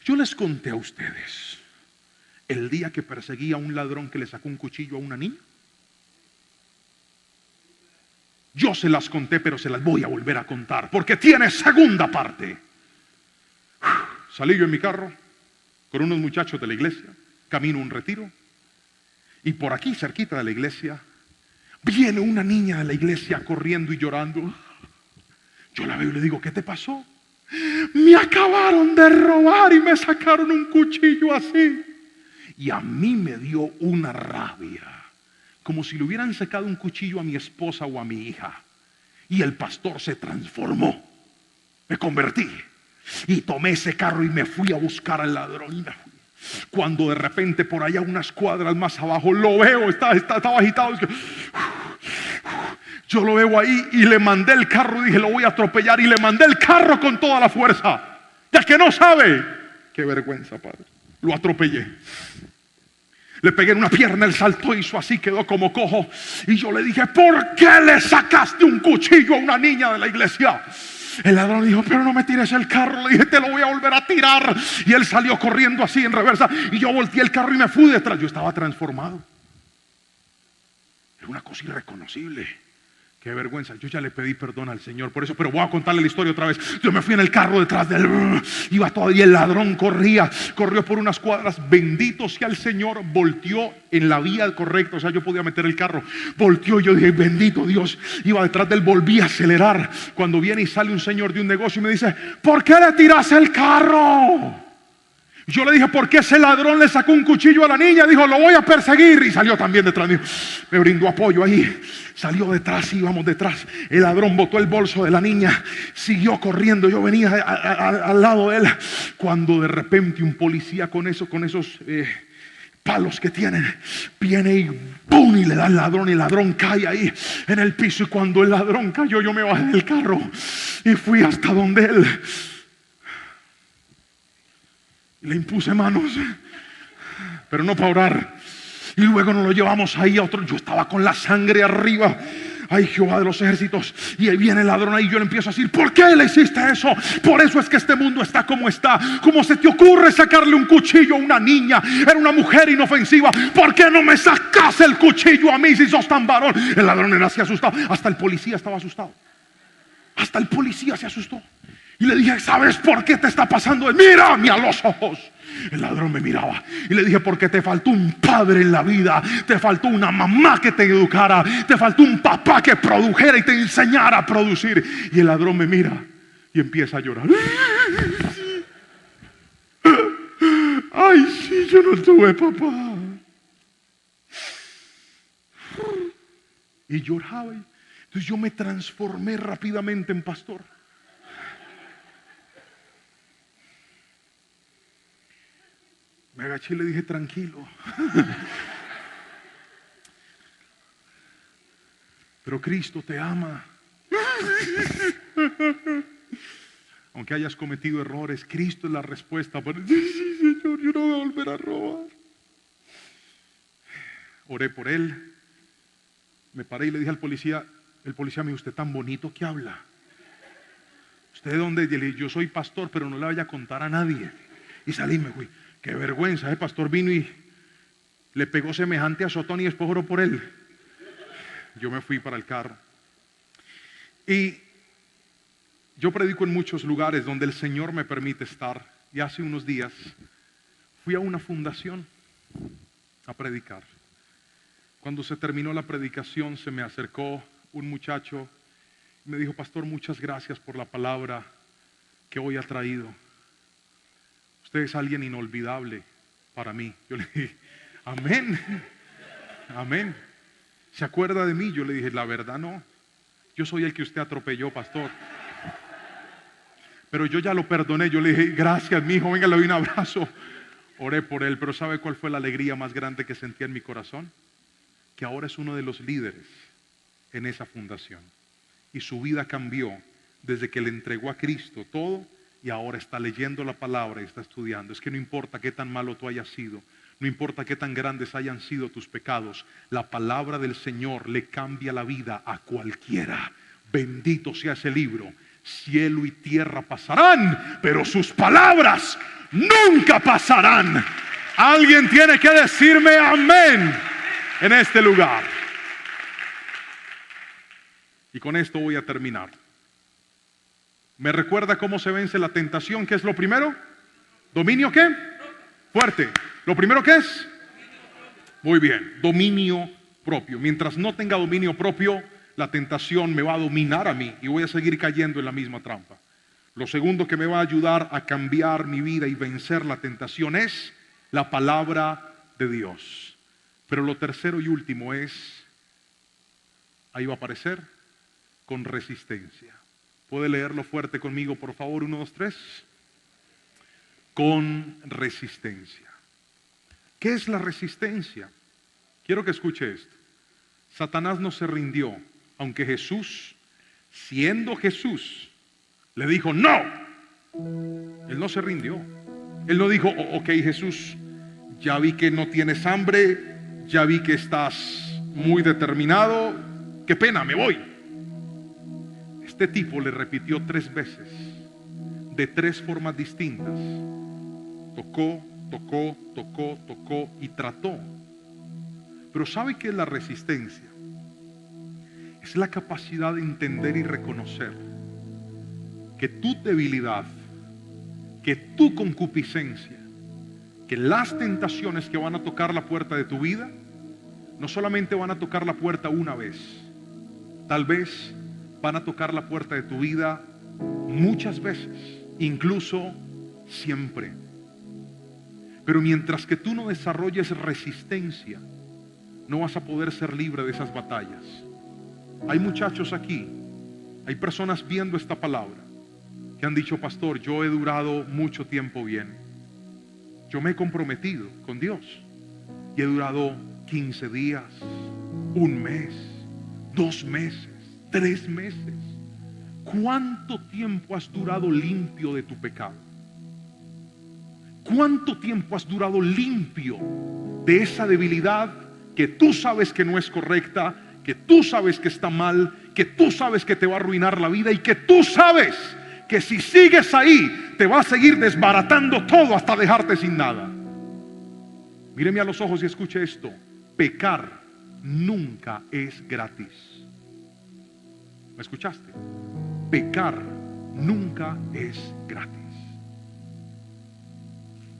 [SPEAKER 2] Yo les conté a ustedes el día que perseguí a un ladrón que le sacó un cuchillo a una niña. Yo se las conté, pero se las voy a volver a contar porque tiene segunda parte. Salí yo en mi carro con unos muchachos de la iglesia, camino a un retiro, y por aquí cerquita de la iglesia viene una niña de la iglesia corriendo y llorando. Yo la veo y le digo: ¿qué te pasó? Me acabaron de robar y me sacaron un cuchillo así. Y a mí me dio una rabia, como si le hubieran sacado un cuchillo a mi esposa o a mi hija. Y el pastor se transformó. Me convertí y tomé ese carro y me fui a buscar al ladrón. Cuando de repente por allá unas cuadras más abajo lo veo, estaba agitado. Yo lo veo ahí y le mandé el carro y dije: lo voy a atropellar. Y le mandé el carro con toda la fuerza. Ya que no sabe. Qué vergüenza, padre. Lo atropellé. Le pegué en una pierna, él saltó, hizo así, quedó como cojo. Y yo le dije: ¿por qué le sacaste un cuchillo a una niña de la iglesia? El ladrón dijo: pero no me tires el carro. Le dije: te lo voy a volver a tirar. Y él salió corriendo así en reversa. Y yo volteé el carro y me fui detrás. Yo estaba transformado. Era una cosa irreconocible. Qué vergüenza. Yo ya le pedí perdón al Señor por eso, pero voy a contarle la historia otra vez. Yo me fui en el carro detrás de él. Iba todavía, el ladrón corrió por unas cuadras. Bendito sea el Señor. Volteó en la vía correcta. O sea, yo podía meter el carro. Volteó y yo dije: bendito Dios. Iba detrás de él, volví a acelerar. Cuando viene y sale un señor de un negocio y me dice: ¿por qué le tiras el carro? Yo le dije, ¿por qué ese ladrón le sacó un cuchillo a la niña? Dijo, lo voy a perseguir. Y salió también detrás mío. Me brindó apoyo ahí. Salió detrás, íbamos detrás. El ladrón botó el bolso de la niña. Siguió corriendo. Yo venía al lado de él. Cuando de repente un policía con esos palos que tienen, viene y ¡pum! Y le da al ladrón, y el ladrón cae ahí en el piso. Y cuando el ladrón cayó, yo me bajé del carro y fui hasta donde él. Le impuse manos, pero no para orar. Y luego nos lo llevamos ahí a otro. Yo estaba con la sangre arriba. Ay, Jehová de los ejércitos. Y ahí viene el ladrón ahí. Yo le empiezo a decir, ¿por qué le hiciste eso? Por eso es que este mundo está como está. ¿Cómo se te ocurre sacarle un cuchillo a una niña? Era una mujer inofensiva. ¿Por qué no me sacas el cuchillo a mí si sos tan varón? El ladrón era así asustado. Hasta el policía estaba asustado. Hasta el policía se asustó. Y le dije, ¿sabes por qué te está pasando? Mírame a los ojos. El ladrón me miraba. Y le dije, porque te faltó un padre en la vida. Te faltó una mamá que te educara. Te faltó un papá que produjera y te enseñara a producir. Y el ladrón me mira y empieza a llorar. Ay, sí, yo no tuve papá. Y lloraba. Entonces yo me transformé rápidamente en pastor. Me agaché y le dije, tranquilo. Pero Cristo te ama. Aunque hayas cometido errores, Cristo es la respuesta. Sí, Señor, yo no voy a volver a robar. Oré por él. Me paré y le dije al policía, el policía me dijo, usted tan bonito que habla. ¿Usted de dónde? Le dije, yo soy pastor, pero no le vaya a contar a nadie. Y salí y me fui. Qué vergüenza, el pastor vino y le pegó semejante azotón y después oró por él. Yo me fui para el carro. Y yo predico en muchos lugares donde el Señor me permite estar. Y hace unos días fui a una fundación a predicar. Cuando se terminó la predicación, se me acercó un muchacho y me dijo, pastor, muchas gracias por la palabra que hoy ha traído. Usted es alguien inolvidable para mí. Yo le dije, amén, amén. ¿Se acuerda de mí? Yo le dije, la verdad no. Yo soy el que usted atropelló, pastor. Pero yo ya lo perdoné. Yo le dije, gracias, mi hijo, venga, le doy un abrazo. Oré por él, pero ¿sabe cuál fue la alegría más grande que sentí en mi corazón? Que ahora es uno de los líderes en esa fundación. Y su vida cambió desde que le entregó a Cristo todo. Y ahora está leyendo la palabra y está estudiando. Es que no importa qué tan malo tú hayas sido. No importa qué tan grandes hayan sido tus pecados. La palabra del Señor le cambia la vida a cualquiera. Bendito sea ese libro. Cielo y tierra pasarán, pero sus palabras nunca pasarán. Alguien tiene que decirme amén en este lugar. Y con esto voy a terminar. ¿Me recuerda cómo se vence la tentación? ¿Qué es lo primero? ¿Dominio qué? Fuerte. ¿Lo primero qué es? Muy bien, dominio propio. Mientras no tenga dominio propio, la tentación me va a dominar a mí y voy a seguir cayendo en la misma trampa. Lo segundo que me va a ayudar a cambiar mi vida y vencer la tentación es la palabra de Dios. Pero lo tercero y último es, ahí va a aparecer, con resistencia. ¿Puede leerlo fuerte conmigo, por favor? 1, 2, 3. Con resistencia. ¿Qué es la resistencia? Quiero que escuche esto. Satanás no se rindió, aunque Jesús, siendo Jesús, le dijo no. Él no se rindió. Él no dijo, ok, Jesús, ya vi que no tienes hambre, ya vi que estás muy determinado, qué pena, me voy. Este tipo le repitió 3 veces, de 3 formas distintas. Tocó, tocó, tocó, tocó y trató. Pero ¿sabe qué es la resistencia? Es la capacidad de entender y reconocer que tu debilidad, que tu concupiscencia, que las tentaciones que van a tocar la puerta de tu vida, no solamente van a tocar la puerta una vez, tal vez van a tocar la puerta de tu vida muchas veces, incluso siempre. Pero mientras que tú no desarrolles resistencia, no vas a poder ser libre de esas batallas. Hay muchachos aquí, hay personas viendo esta palabra que han dicho: pastor, yo he durado mucho tiempo bien. Yo me he comprometido con Dios y he durado 15 días, un mes, 2 meses, 3 meses. ¿Cuánto tiempo has durado limpio de tu pecado? ¿Cuánto tiempo has durado limpio de esa debilidad que tú sabes que no es correcta, que tú sabes que está mal, que tú sabes que te va a arruinar la vida y que tú sabes que si sigues ahí te va a seguir desbaratando todo hasta dejarte sin nada? Míreme a los ojos y escuche esto: pecar nunca es gratis. ¿Me escuchaste? Pecar nunca es gratis.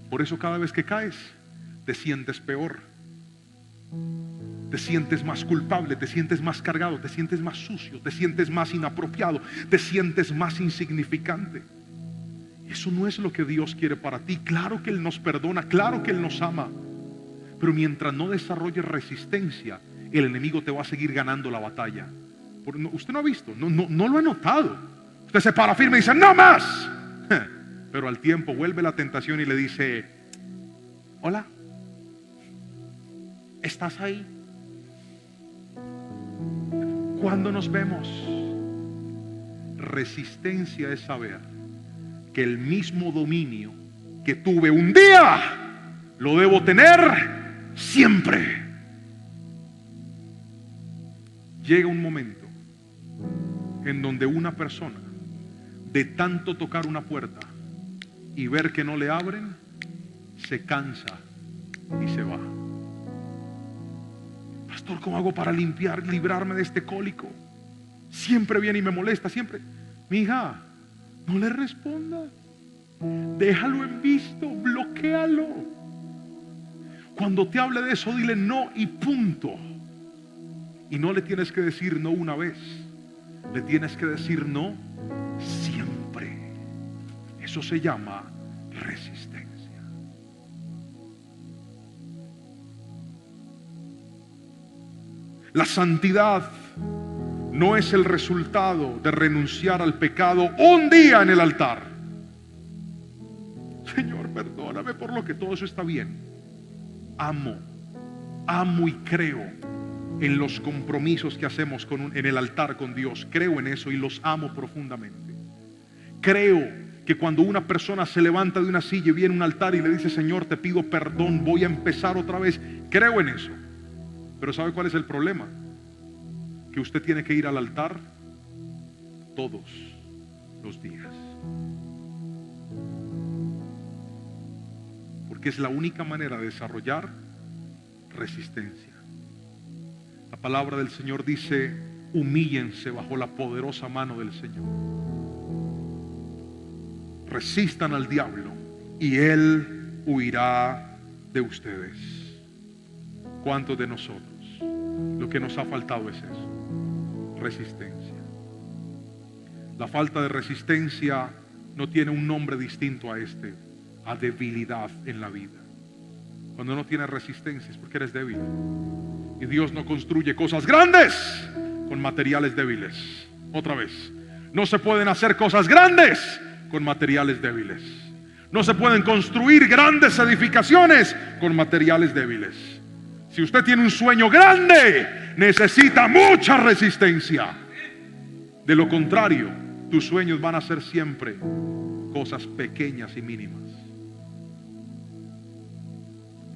[SPEAKER 2] Por eso cada vez que caes te sientes peor, te sientes más culpable, te sientes más cargado, te sientes más sucio, te sientes más inapropiado, te sientes más insignificante. Eso no es lo que Dios quiere para ti. Claro que Él nos perdona, claro que Él nos ama, pero mientras no desarrolles resistencia, el enemigo te va a seguir ganando la batalla. Usted no ha visto, no lo ha notado. Usted se para firme y dice: no más. Pero al tiempo vuelve la tentación y le dice: hola, ¿estás ahí? ¿Cuándo nos vemos? Resistencia es saber que el mismo dominio que tuve un día lo debo tener siempre. Llega un momento en donde una persona, de tanto tocar una puerta y ver que no le abren, se cansa y se va. Pastor, ¿cómo hago para librarme de este cólico? Siempre viene y me molesta, siempre. Mi hija, no le responda. Déjalo en visto, bloquéalo. Cuando te hable de eso, dile no y punto. Y no le tienes que decir no una vez, le tienes que decir no siempre. Eso se llama resistencia. La santidad no es el resultado de renunciar al pecado un día en el altar. Señor, perdóname por lo que todo eso está bien. Amo y creo en los compromisos que hacemos en el altar con Dios. Creo en eso y los amo profundamente. Creo que cuando una persona se levanta de una silla y viene a un altar y le dice: Señor, te pido perdón, voy a empezar otra vez, creo en eso. Pero ¿sabe cuál es el problema? Que usted tiene que ir al altar todos los días, porque es la única manera de desarrollar resistencia. La palabra del Señor dice: humíllense bajo la poderosa mano del Señor. Resistan al diablo y él huirá de ustedes. ¿Cuántos de nosotros lo que nos ha faltado es eso? Resistencia. La falta de resistencia no tiene un nombre distinto a este: a debilidad en la vida. Cuando no tienes resistencia es porque eres débil. Y Dios no construye cosas grandes con materiales débiles. Otra vez, no se pueden hacer cosas grandes con materiales débiles. No se pueden construir grandes edificaciones con materiales débiles. Si usted tiene un sueño grande, necesita mucha resistencia. De lo contrario, tus sueños van a ser siempre cosas pequeñas y mínimas.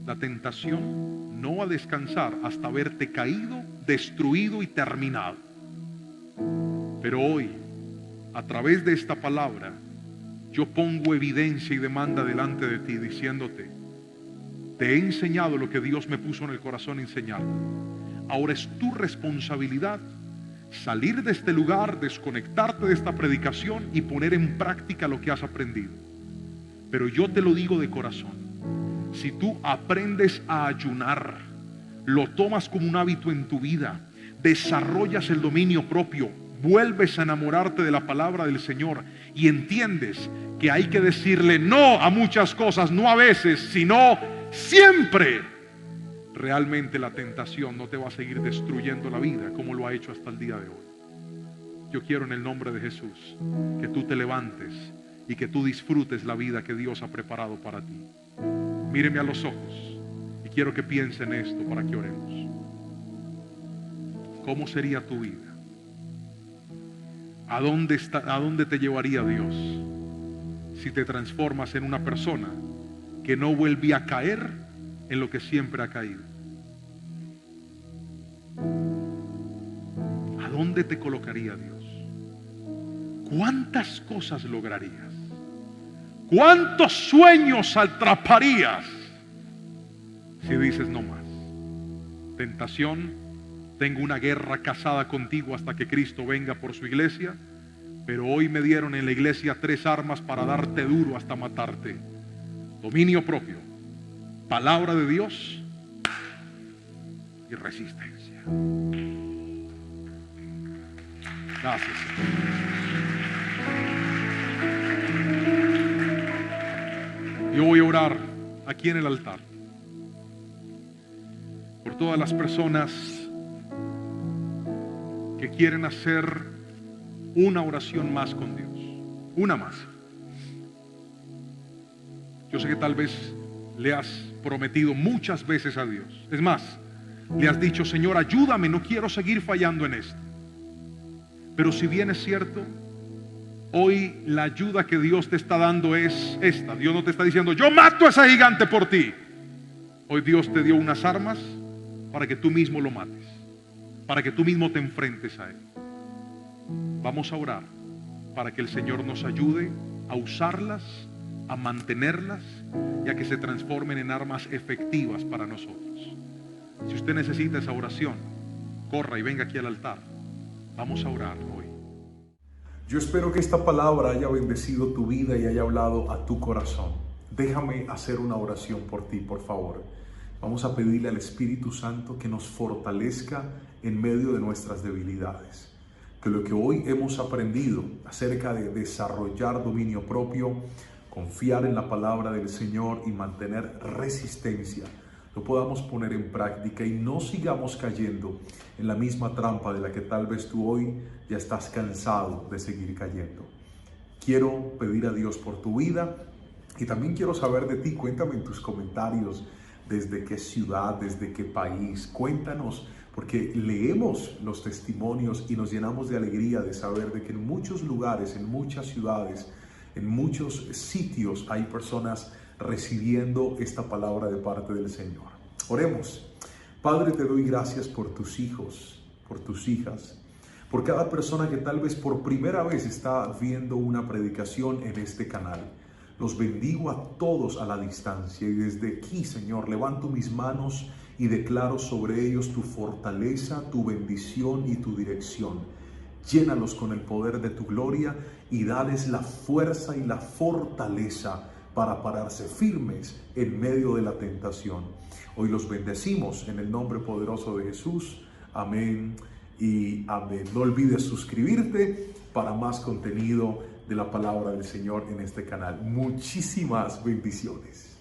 [SPEAKER 2] La tentación no va a descansar hasta verte caído, destruido y terminado. Pero hoy, a través de esta palabra, yo pongo evidencia y demanda delante de ti, diciéndote: te he enseñado lo que Dios me puso en el corazón enseñar. Ahora es tu responsabilidad salir de este lugar, desconectarte de esta predicación y poner en práctica lo que has aprendido. Pero yo te lo digo de corazón: si tú aprendes a ayunar, lo tomas como un hábito en tu vida, desarrollas el dominio propio, vuelves a enamorarte de la palabra del Señor y entiendes que hay que decirle no a muchas cosas, no a veces, sino siempre, realmente la tentación no te va a seguir destruyendo la vida como lo ha hecho hasta el día de hoy. Yo quiero en el nombre de Jesús que tú te levantes y que tú disfrutes la vida que Dios ha preparado para ti. Míreme a los ojos y quiero que piense en esto para que oremos. ¿Cómo sería tu vida? ¿A dónde te llevaría Dios si te transformas en una persona que no vuelve a caer en lo que siempre ha caído? ¿A dónde te colocaría Dios? ¿Cuántas cosas lograrías? ¿Cuántos sueños atraparías si dices no más? Tentación, tengo una guerra casada contigo hasta que Cristo venga por su iglesia, pero hoy me dieron en la iglesia 3 armas para darte duro hasta matarte: dominio propio, palabra de Dios y resistencia. Gracias, Señor. Yo voy a orar aquí en el altar por todas las personas que quieren hacer una oración más con Dios, una más. Yo sé que tal vez le has prometido muchas veces a Dios, es más, le has dicho: Señor, ayúdame, no quiero seguir fallando en esto. Pero si bien es cierto, hoy la ayuda que Dios te está dando es esta. Dios no te está diciendo: yo mato a ese gigante por ti. Hoy Dios te dio unas armas para que tú mismo lo mates, para que tú mismo te enfrentes a él. Vamos a orar para que el Señor nos ayude a usarlas, a mantenerlas y a que se transformen en armas efectivas para nosotros. Si usted necesita esa oración, corra y venga aquí al altar. Vamos a orar hoy.
[SPEAKER 3] Yo espero que esta palabra haya bendecido tu vida y haya hablado a tu corazón. Déjame hacer una oración por ti, por favor. Vamos a pedirle al Espíritu Santo que nos fortalezca en medio de nuestras debilidades. Que lo que hoy hemos aprendido acerca de desarrollar dominio propio, confiar en la palabra del Señor y mantener resistencia, lo podamos poner en práctica y no sigamos cayendo en la misma trampa de la que tal vez tú hoy ya estás cansado de seguir cayendo. Quiero pedir a Dios por tu vida y también quiero saber de ti. Cuéntame en tus comentarios desde qué ciudad, desde qué país. Cuéntanos, porque leemos los testimonios y nos llenamos de alegría de saber de que en muchos lugares, en muchas ciudades, en muchos sitios hay personas recibiendo esta palabra de parte del Señor. Oremos. Padre, te doy gracias por tus hijos, por tus hijas, por cada persona que tal vez por primera vez está viendo una predicación en este canal. Los bendigo a todos a la distancia y desde aquí, Señor, levanto mis manos y declaro sobre ellos tu fortaleza, tu bendición y tu dirección. Llénalos con el poder de tu gloria y dales la fuerza y la fortaleza para pararse firmes en medio de la tentación. Hoy los bendecimos en el nombre poderoso de Jesús. Amén y amén. No olvides suscribirte para más contenido de la palabra del Señor en este canal. Muchísimas bendiciones.